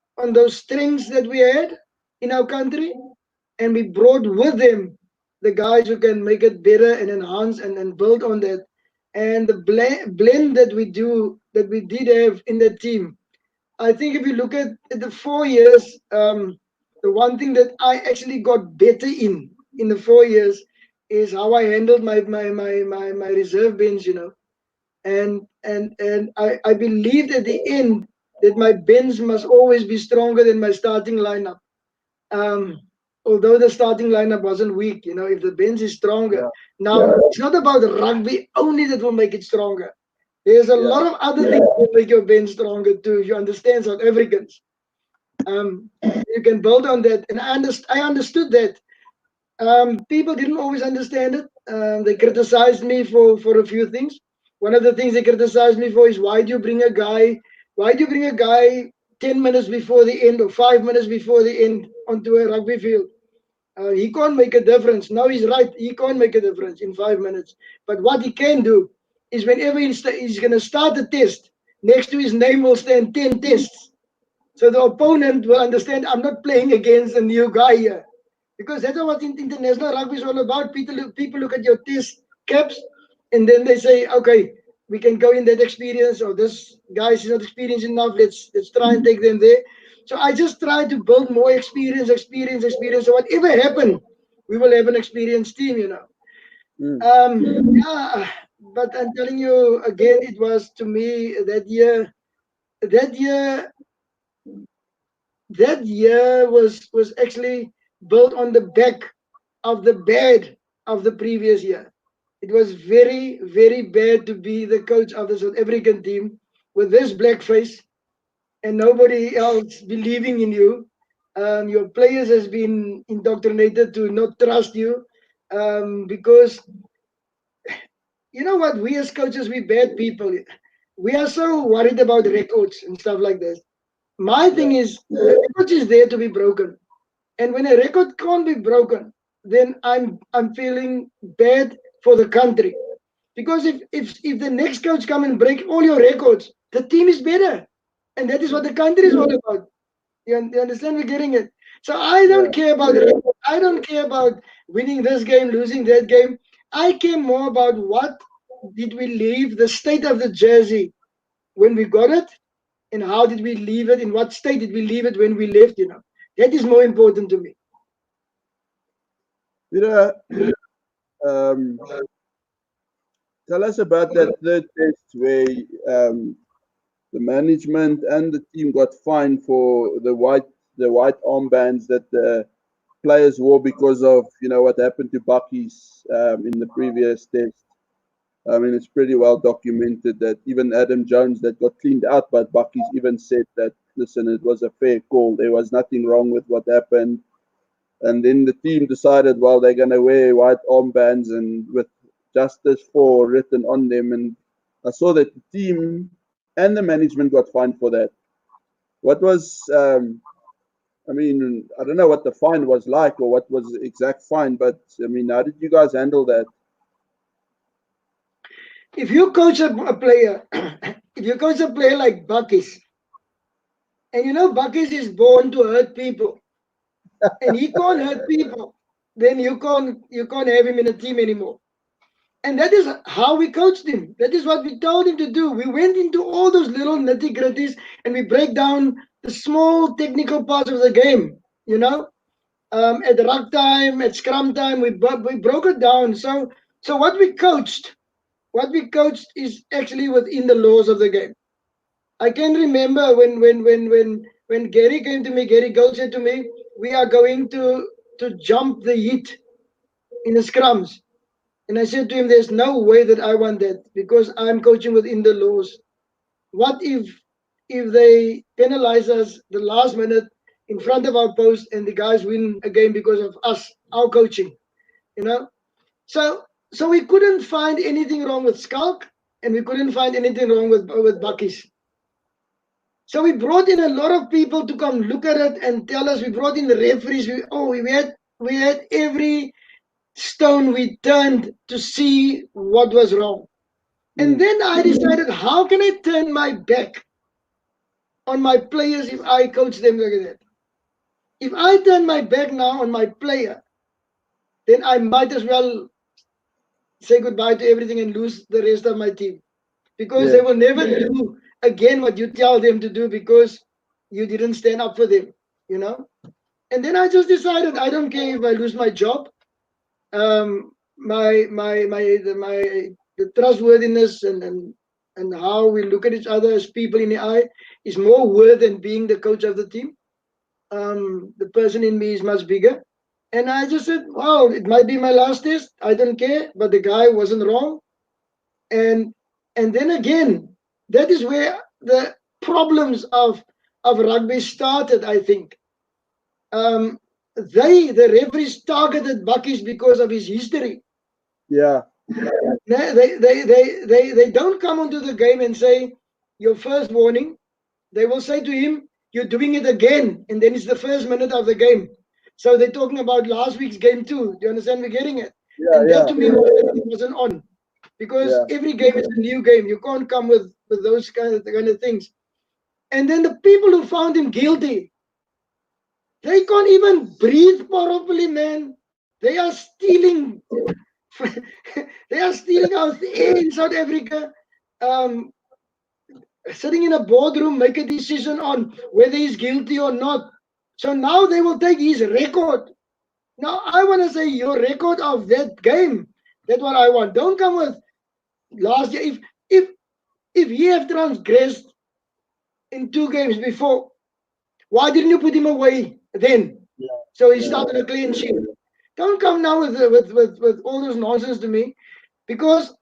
strengths that we had in our country, and we brought with them the guys who can make it better and enhance and build on that. And the blend that we did have in the team, I think if you look at the 4 years, the one thing that I actually got better in the 4 years is how I handled my reserve bench. And I believed at the end that my bench must always be stronger than my starting lineup. Um, Although the starting lineup wasn't weak, if the bench is stronger. yeah, Now, it's not about rugby only that will make it stronger. There's a yeah, lot of other things that will make your bench stronger too, if you understand South Africans. You can build on that. And I understood that. People didn't always understand it. They criticized me for a few things. One of the things they criticized me for is why do you bring a guy 10 minutes before the end or 5 minutes before the end onto a rugby field? He can't make a difference. No, he's right. He can't make a difference in 5 minutes. But what he can do is whenever he's going to start a test, next to his name will stand 10 tests. So the opponent will understand I'm not playing against a new guy here. Because that's what international rugby is all about. People look at your test caps and then they say, okay, we can go in that experience, or this guy is not experienced enough. Let's try and take them there. So I just try to build more experience. So whatever happen, we will have an experienced team, you know. Mm. Yeah, but I'm telling you again, it was to me that year, that year was actually built on the back of the bad of the previous year. It was very, very bad to be the coach of the South African team with this black face and nobody else believing in you. Your players has been indoctrinated to not trust you, because you know what, we as coaches, we bad people. We are so worried about records and stuff like this. My thing Yeah. is, the record is there to be broken. And when a record can't be broken, then I'm feeling bad for the country. Because if the next coach come and break all your records, the team is better. And that is what the country is all about. You understand? We're getting it. So I Yeah. don't care about record. I don't care about winning this game, losing that game. I care more about what did we leave the state of the jersey when we got it, and how did we leave it, in what state did we leave it when we left, you know. That is more important to me. Peter, um, tell us about that third test where the management and the team got fined for the white armbands that the players wore because of what happened to Bucky's in the previous test. I mean, it's pretty well documented that even Adam Jones, that got cleaned out by Bucky's, even said that, listen, it was a fair call. There was nothing wrong with what happened. And then the team decided, well, they're going to wear white armbands and with Justice for written on them. And I saw that the team and the management got fined for that. What was, I mean, I don't know what the fine was like or what was the exact fine, but I mean, how did you guys handle that? If you coach a player, if you coach a player like Bucky's, and you know Bucky's is born to hurt people, and he can't hurt people, then you can't have him in a team anymore. And that is how we coached him. That is what we told him to do. We went into all those little nitty gritties and we break down the small technical parts of the game. You know, at ruck time, at scrum time, we broke it down. So what we coached is actually within the laws of the game. I can remember when Gary came to me, Gary Gold said to me, "We are going to jump the heat in the scrums." And I said to him, "There's no way that I want that because I'm coaching within the laws. What if they penalize us the last minute in front of our post and the guys win a game because of us, our coaching, you know?" So we couldn't find anything wrong with Skulk, and we couldn't find anything wrong with Bucky's. So we brought in a lot of people to come look at it and tell us. We brought in the referees. We had every stone we turned to see what was wrong. And Mm. then I decided, how can I turn my back on my players if I coach them like that? If I turn my back now on my player, then I might as well say goodbye to everything and lose the rest of my team. Because they Yeah. will never do again what you tell them to do because you didn't stand up for them, you know? And then I just decided I don't care if I lose my job. The trustworthiness and how we look at each other as people in the eye is more worth than being the coach of the team. The person in me is much bigger. And I just said, wow, it might be my last test. I don't care. But the guy wasn't wrong. And and then again, that is where the problems of rugby started, I think. Um, the referees targeted Buckies because of his history. Yeah. They don't come onto the game and say, your first warning. They will say to him, you're doing it again. And then it's the first minute of the game. So they're talking about last week's game too. Do you understand? We're getting it. Yeah. And that Yeah. to me wasn't on. Because Yeah. every game is a new game. You can't come with those kind of things. And then the people who found him guilty, they can't even breathe properly, man. They are stealing. They are stealing our air in South Africa. um, sitting in a boardroom, make a decision on whether he's guilty or not. So now they will take his record. Now I want to say your record of that game. That's what I want. Don't come with last year. If if he have transgressed in 2 games before, why didn't you put him away then? So he started a clean sheet. Don't come now with all this nonsense to me, because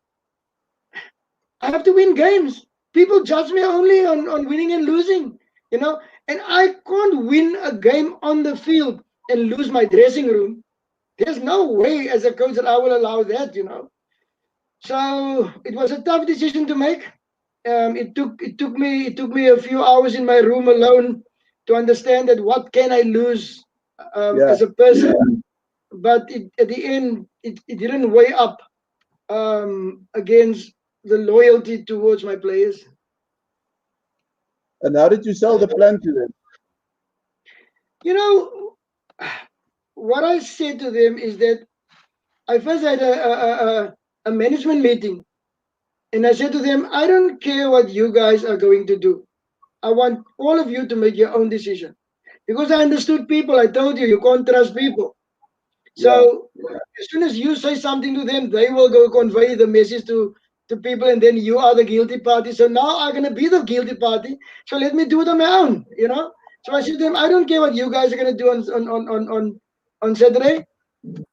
I have to win games. People judge me only on winning and losing, you know, and I can't win a game on the field and lose my dressing room. There's no way as a coach that I will allow that, you know. So it was a tough decision to make. It took me a few hours in my room alone to understand that what can I lose Yeah. as a person. But at the end, it didn't weigh up against the loyalty towards my players. And how did you sell the plan to them? You know, what I said to them is that I first had a management meeting, and I said to them, I don't care what you guys are going to do. I want all of you to make your own decision. Because I understood people. I told you, you can't trust people. Yeah. So as soon as you say something to them, they will go convey the message to people, and then you are the guilty party. So now I'm gonna be the guilty party. So let me do it on my own, you know. So I said to them, I don't care what you guys are gonna do on Saturday.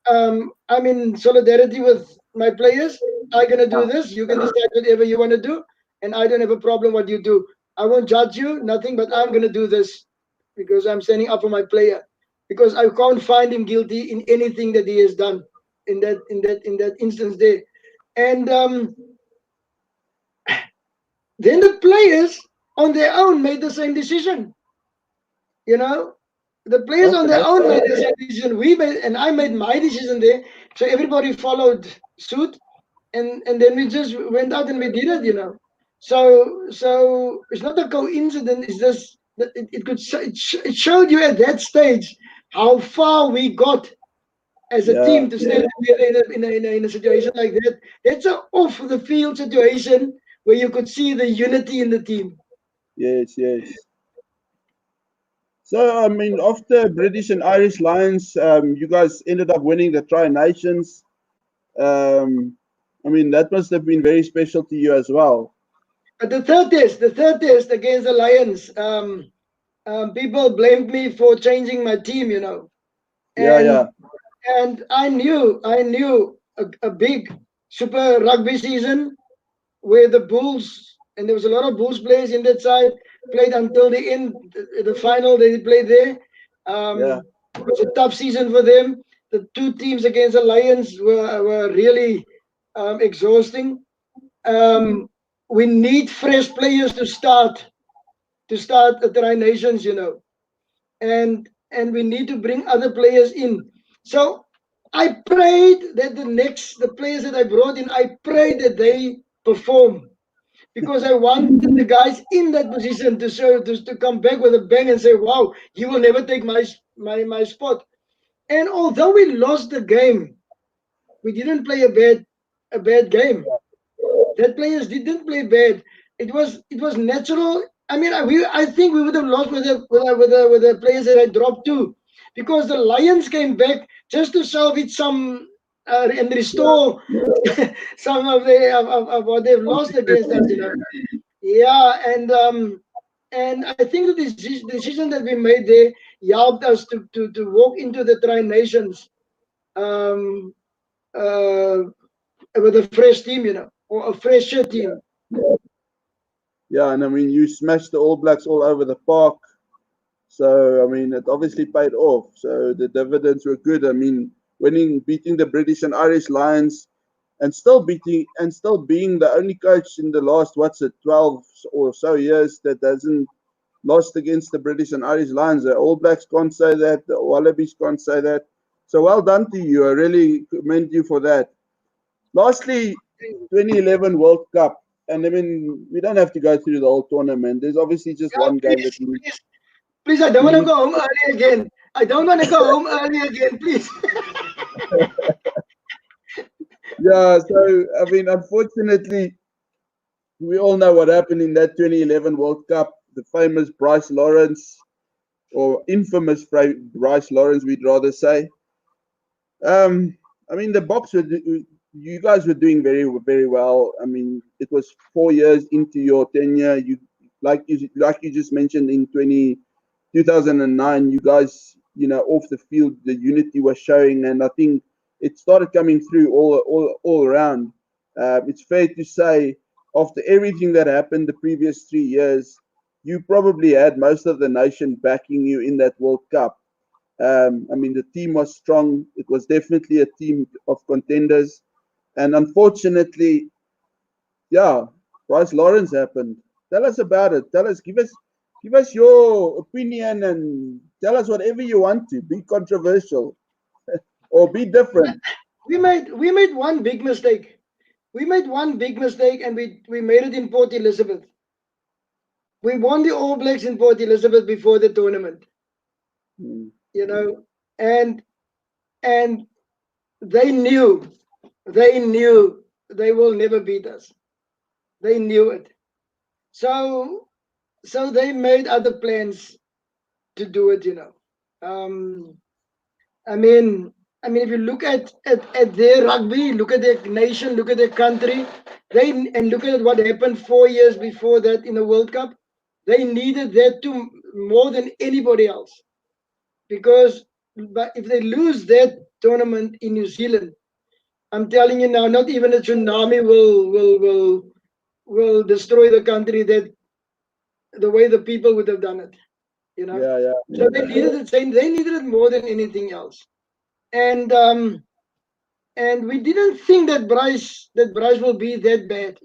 I'm in solidarity with my players. I'm gonna do this. You can decide whatever you want to do, and I don't have a problem what you do. I won't judge you, nothing, but I'm gonna do this because I'm standing up for my player. Because I can't find him guilty in anything that he has done in that instance there. And then the players on their own made the same decision. You know, the players on Okay. their own made the same decision. We made, and I made my decision there. So everybody followed suit, and then we just went out and we did it. You know, so it's not a coincidence. It's just that it showed you at that stage how far we got as a Yeah. team to stand together in a situation like that. That's a off the field situation where you could see the unity in the team. Yes. Yes. So, I mean, after British and Irish Lions, you guys ended up winning the Tri Nations. I mean, that must have been very special to you as well. But the third test against the Lions, people blamed me for changing my team, you know, Yeah, yeah, and I knew a big Super Rugby season where the Bulls, and there was a lot of Bulls players in that side, played until the end, the final they played there. yeah, It was a tough season for them. The two teams against the Lions were really exhausting. Um, we need fresh players to start at the Tri Nations, you know, and we need to bring other players in. So I prayed that the players that I brought in, I prayed that they perform, because I wanted the guys in that position to show to come back with a bang and say, "Wow, you will never take my spot." And although we lost the game, we didn't play a bad game. That players didn't play bad. It was natural. I mean, I think we would have lost with the players that I dropped too, because the Lions came back just to salvage some and yeah. restore some of what they've lost against us. You know, yeah, and I think the decision that we made there helped us to walk into the Tri Nations um, uh, with a fresh team, you know, or a fresher team. Yeah, and I mean, you smashed the All Blacks all over the park. So, I mean, it obviously paid off. So the dividends were good. I mean, beating the British and Irish Lions, and still being the only coach in the last, what's it, 12 or so years that hasn't lost against the British and Irish Lions. The All Blacks can't say that. The Wallabies can't say that. So well done to you. I really commend you for that. Lastly, 2011 World Cup. And I mean, we don't have to go through the whole tournament. There's obviously just Yeah, one game that please, please, please. I don't we want to need. go home early again. I don't want to go home early again, please. Yeah, so I mean, unfortunately, We all know what happened in that 2011 World Cup. The famous Bryce Lawrence, or infamous Bryce Lawrence, we'd rather say. I mean, the Box were you guys were doing very well. I mean, it was 4 years into your tenure. You like you just mentioned in 2009, you guys, off the field, the unity was showing, and I think it started coming through all around. It's fair to say, after everything that happened the previous 3 years, you probably had most of the nation backing you in that World Cup. I mean, the team was strong. It was definitely a team of contenders, and unfortunately, yeah, Bryce Lawrence happened. Tell us about it. Give us your opinion and tell us whatever you want to. Be controversial or be different. We made one big mistake. We made one big mistake, and we made it in Port Elizabeth. We won the All Blacks in Port Elizabeth before the tournament, Mm, you know, and and they knew they will never beat us. They knew it. So they made other plans to do it. Um, I mean, if you look at their rugby, look at their nation, look at their country, and look at what happened 4 years before that in the World Cup. They needed that to more than anybody else, because but if they lose that tournament in New Zealand, I'm telling you now, not even a tsunami will destroy the country that the way the people would have done it. You know, yeah, yeah, so they needed it. They needed it more than anything else, and we didn't think that Bryce will be that bad.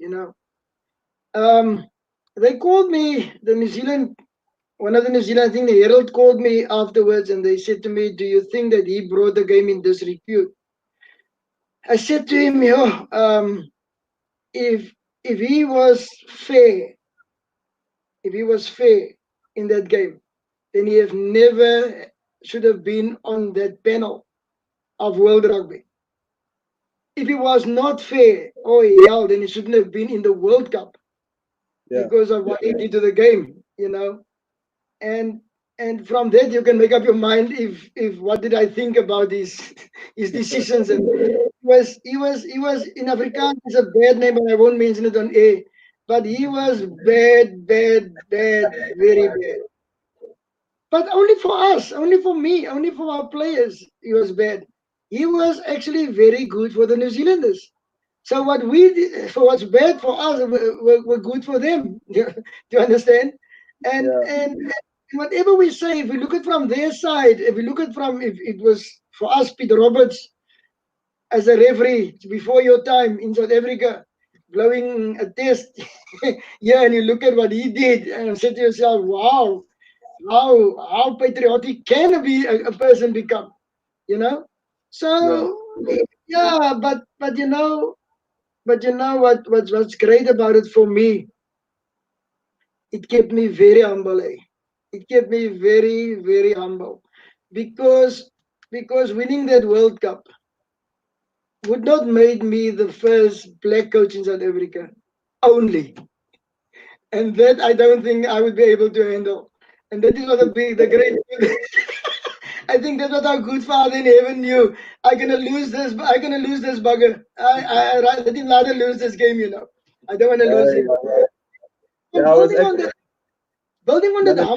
Um, they called me, the New Zealand, one of the New Zealand, I think the Herald called me afterwards, and they said to me, "Do you think that he brought the game in disrepute?" I said to him, if he was fair, if he was fair in that game, then he have never should have been on that panel of World Rugby. If he was not fair, oh hell, then he shouldn't have been in the World Cup yeah, because of what he did to the game. And from that you can make up your mind if what did I think about his decisions. And he was in Afrikaans, it's a bad name, but I won't mention it on air. But he was bad, bad, bad, very bad. But only for us, only for me, only for our players, he was bad. He was actually very good for the New Zealanders. So what we did, for what's bad for us, were good for them. Do you understand? And yeah, and whatever we say, if we look at from their side, if we look at from if it was for us, Peter Roberts as a referee before your time in South Africa, blowing a test, yeah, and you look at what he did, and say to yourself, wow, how patriotic can a person become, you know? yeah, So yeah, but what's great about it for me, it kept me very humble. It kept me very, very humble, because winning that World Cup would not made me the first black coach in South Africa only, and that I don't think I would be able to handle. And that is what the great. I think that's what our good Father in heaven knew. I'm gonna lose this. I'm gonna lose this bugger. Let him rather lose this game. I don't want to yeah, lose him. yeah. And Yeah, I was actually building on no, that no,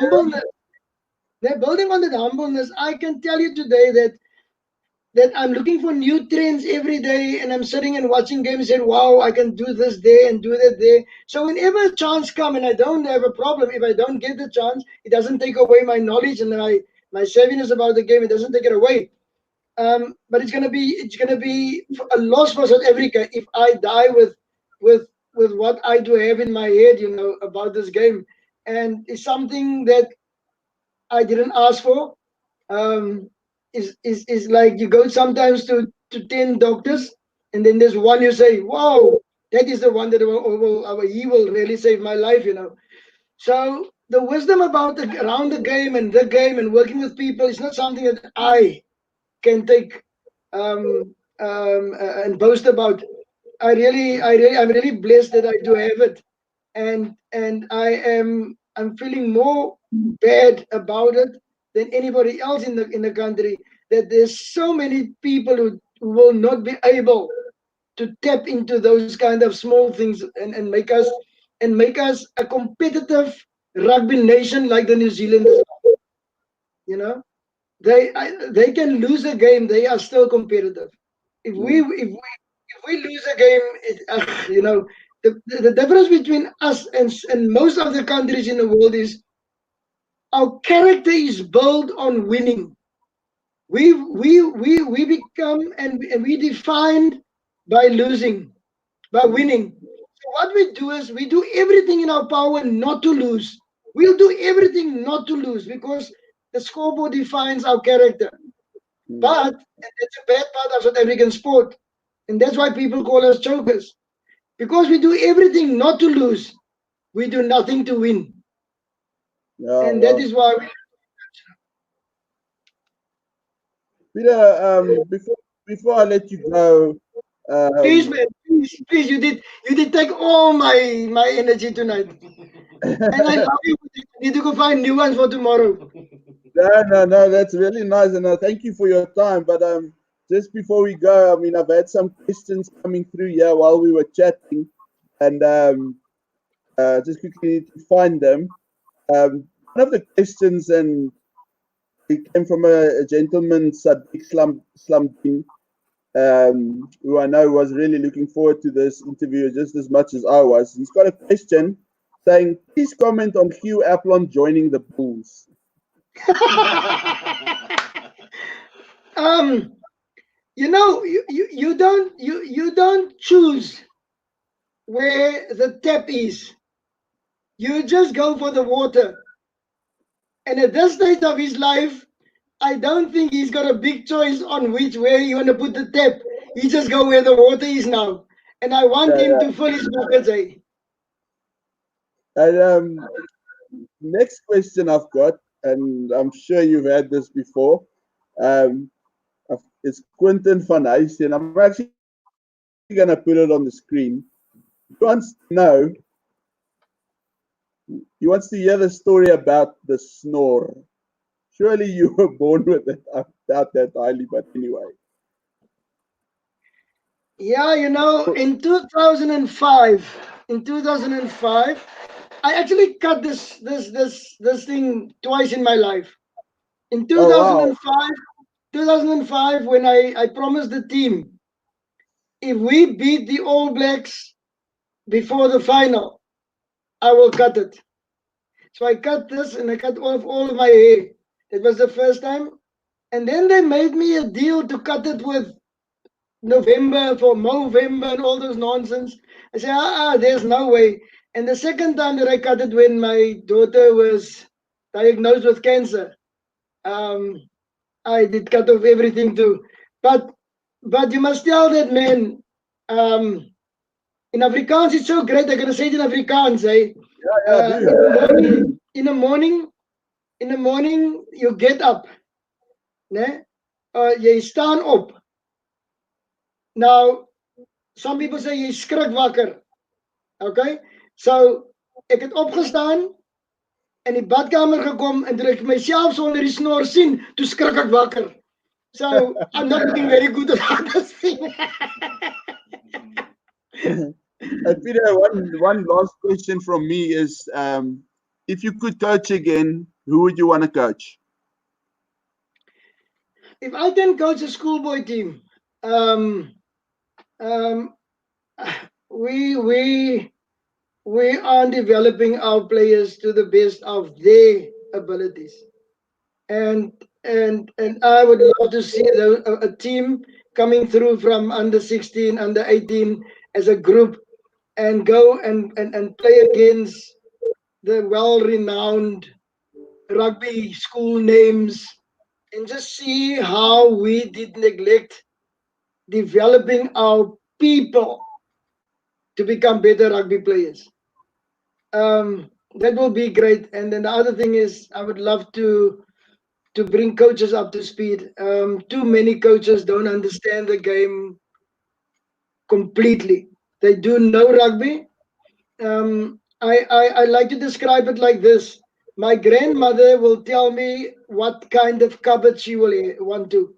humbleness, I can tell you today that I'm looking for new trends every day, and I'm sitting and watching games and wow, I can do this there and do that there. So whenever a chance comes, and I don't have a problem if I don't get the chance, it doesn't take away my knowledge and my savviness about the game. It doesn't take it away. But it's gonna be a loss for South Africa if I die with what I do have in my head, about this game, and it's something that I didn't ask for. Um, is like you go sometimes to 10 doctors, and then there's one you say, "Wow, that is the one that he will really save my life." So the wisdom about around the game and working with people is not something that I can take and boast about. I'm really blessed that I do have it. and I'm feeling more bad about it than anybody else in the country. That there's so many people who will not be able to tap into those kind of small things and make us a competitive rugby nation like the New Zealanders. You know, they can lose a game, they are still competitive. If we lose a game, the difference between us and most of the countries in the world is our character is built on winning. We become and we defined by losing, by winning. So what we do is we do everything in our power not to lose. We'll do everything not to lose because the scoreboard defines our character. But and that's a bad part of South African sport, and that's why people call us chokers. Because we do everything not to lose, we do nothing to win, Yeah, and that well, is why we. Peter, before I let you go, Please, um, man, please, you did take all my energy tonight, and I love you. I need to go find new ones for tomorrow. no, that's really nice, and thank you for your time. But just before we go, I mean, I've had some questions coming through here while we were chatting, and just quickly need to find them. One of the questions, and it came from a gentleman, Sadiq Slamdin, who I know was really looking forward to this interview just as much as I was. He's got a question saying, please comment on Hugh Applon joining the Bulls. um, you don't choose where the tap is. You just go for the water. And at this stage of his life, I don't think he's got a big choice on where you want to put the tap. He just go where the water is now. And I want him Yeah, to fill his buckets, eh? yeah. And next question I've got, and I'm sure you've had this before. Um, it's Quentin van Huysen. I'm actually going to put it on the screen. He wants to know, he wants to hear the story about the snore. Surely you were born with it. I doubt that highly, but anyway. Yeah, in 2005, I actually cut this thing twice in my life. In Oh, wow. 2005, when I promised the team, if we beat the All Blacks before the final, I will cut it. So I cut this and I cut off all of my hair. It was the first time. And then they made me a deal to cut it with November for Movember and all those nonsense. I said, there's no way. And the second time that I cut it when my daughter was diagnosed with cancer, um, I did cut off everything too. But you must tell that man, in Afrikaans it's so great. I'm gonna say it in Afrikaans, eh? Yeah, do In that. the morning, in the morning, in the morning, you get up, né? Jy staan op. Now, some people say jy skrik wakker. Okay? So, ek het opgestaan in die badkamer gekom en toe ek myself sonder die snor sien, toe skrik ek wakker. So, I'm not looking very good at this thing. Peter, one last question from me is, if you could coach again, who would you want to coach? If I can coach a schoolboy team, um, um, we are developing our players to the best of their abilities, and I would love to see a team coming through from under 16, under 18 as a group, and go and play against the well-renowned rugby school names, and just see how we did neglect developing our people to become better rugby players. That will be great. And then the other thing is, I would love to bring coaches up to speed. Too many coaches don't understand the game completely. They do know rugby. I like to describe it like this. My grandmother will tell me what kind of cupboard she will want to.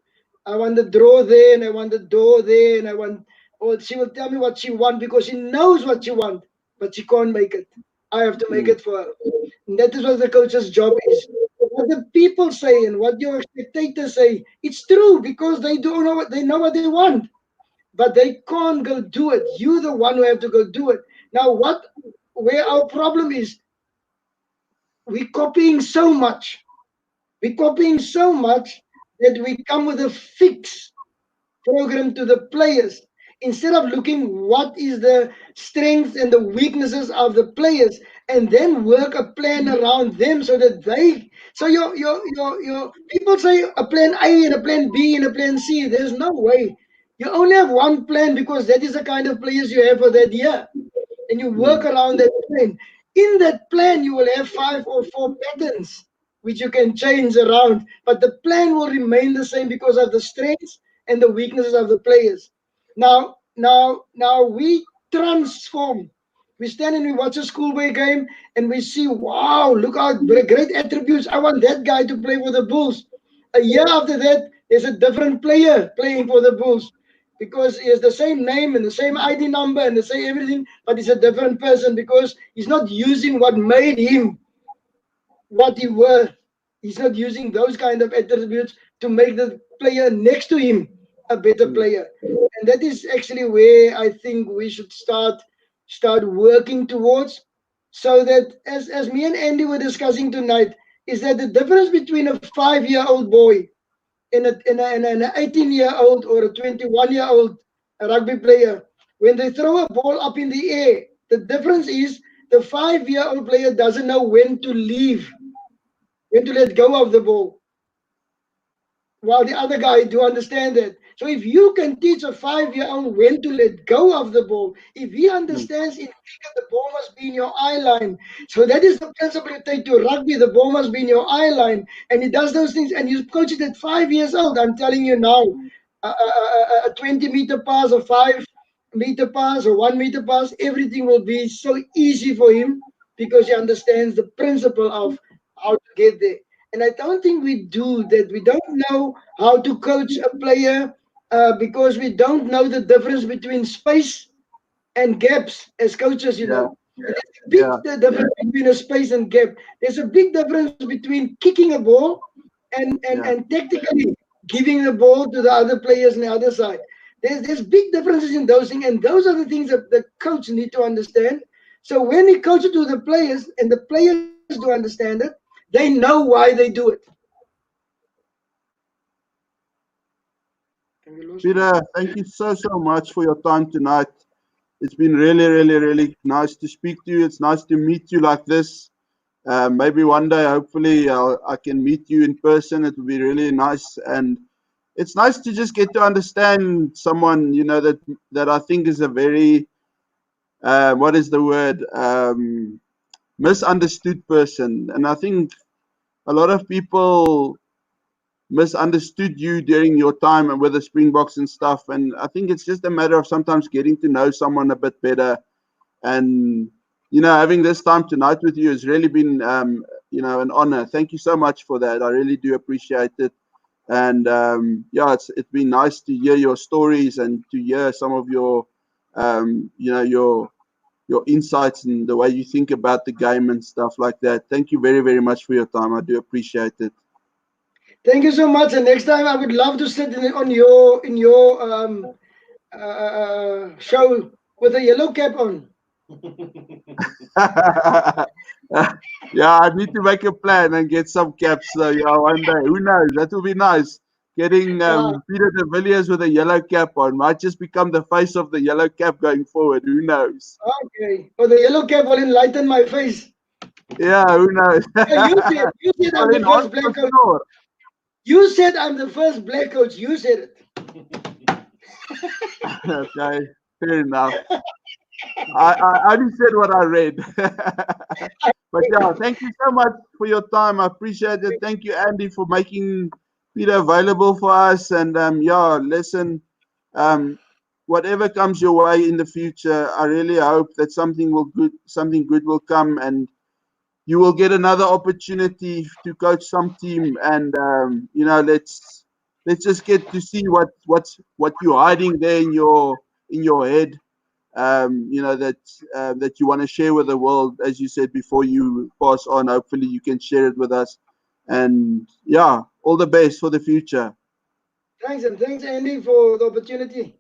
I want the drawer there, and I want the door there, and I want. Or she will tell me what she want because she knows what she want, but she can't make it. I have to make Mm, it for her. And that is what the coach's job is. What the people say and what your spectators say, it's true because they don't know what they know what they want, but they can't go do it. You're the one who have to go do it. Now, where our problem is, we're copying so much. We're copying so much that we come with a fix program to the players instead of looking what is the strengths and the weaknesses of the players and then work a plan around them so that they so your people say a plan A and a plan B and a plan C. There's no way. You only have one plan because that is the kind of players you have for that year, and you work mm, around that plan. In that plan, you will have 5 or 4 patterns which you can change around, but the plan will remain the same because of the strengths and the weaknesses of the players. Now we transform. We stand and we watch a schoolboy game and we see, wow, look out, great attributes. I want that guy to play for the Bulls. A year after that, there's a different player playing for the Bulls because he has the same name and the same ID number and the same everything, but he's a different person because he's not using what made him what he were. He's not using those kind of attributes to make the player next to him a better mm. player. And that is actually where I think we should start working towards, so that as me and Andy were discussing tonight, is that the difference between a 5-year-old boy and an 18-year-old or a 21-year-old rugby player, when they throw a ball up in the air, the difference is the 5-year-old player doesn't know when to leave, when to let go of the ball, while the other guy do understand that. So if you can teach a 5-year-old when to let go of the ball, if he Mm, understands in cricket the ball must be in your eye line, so that is the principle you take to rugby. The ball must be in your eye line, and he does those things, and you coach it at 5 years old. I'm telling you now, a 20-meter pass, a 5-meter pass, a 1-meter pass, everything will be so easy for him because he understands the principle of how to get there. And I don't think we do that. We don't know how to coach a player because we don't know the difference between space and gaps as coaches, you yeah, know. And there's a yeah, big difference between a space and gap. There's a big difference between kicking a ball yeah. and tactically giving the ball to the other players on the other side. There's big differences in those things, and those are the things that the coach need to understand. So when he coaches to the players and the players do understand it, they know why they do it. Have you lost me? Peter, thank you so much for your time tonight. It's been really nice to speak to you. It's nice to meet you like this. Maybe one day, hopefully, I can meet you in person. It would be really nice, and it's nice to just get to understand someone, that I think is a very, what is the word, misunderstood person. And I think a lot of people misunderstood you during your time and with the Springboks and stuff. And I think it's just a matter of sometimes getting to know someone a bit better. And having this time tonight with you has really been, an honor. Thank you so much for that. I really do appreciate it. And yeah, it's been nice to hear your stories and to hear some of your, your insights and the way you think about the game and stuff like that. Thank you very much for your time. I do appreciate it. Thank you so much. And next time, I would love to sit on your show with a yellow cap on. Yeah, I need to make a plan and get some caps. So yeah, one day, who knows? That will be nice. Getting Yeah, Peter de Villiers with a yellow cap on might just become the face of the yellow cap going forward. Who knows? okay. Or the yellow cap will enlighten my face. Yeah, who knows? Yeah, you said I'm Well, the enhance first black for coach. sure. You said I'm the first black coach. You said it. Okay, fair enough. I only said what I read. But yeah, thank you so much for your time. I appreciate it. Thank you, Andy, for making Peter available for us. And yeah, listen, um, whatever comes your way in the future, I really hope that something good will come, and you will get another opportunity to coach some team. And let's just get to see what you're hiding there in your head. That you want to share with the world, as you said before you pass on. Hopefully, you can share it with us. And yeah, all the best for the future. Thanks, and thanks, Andy, for the opportunity.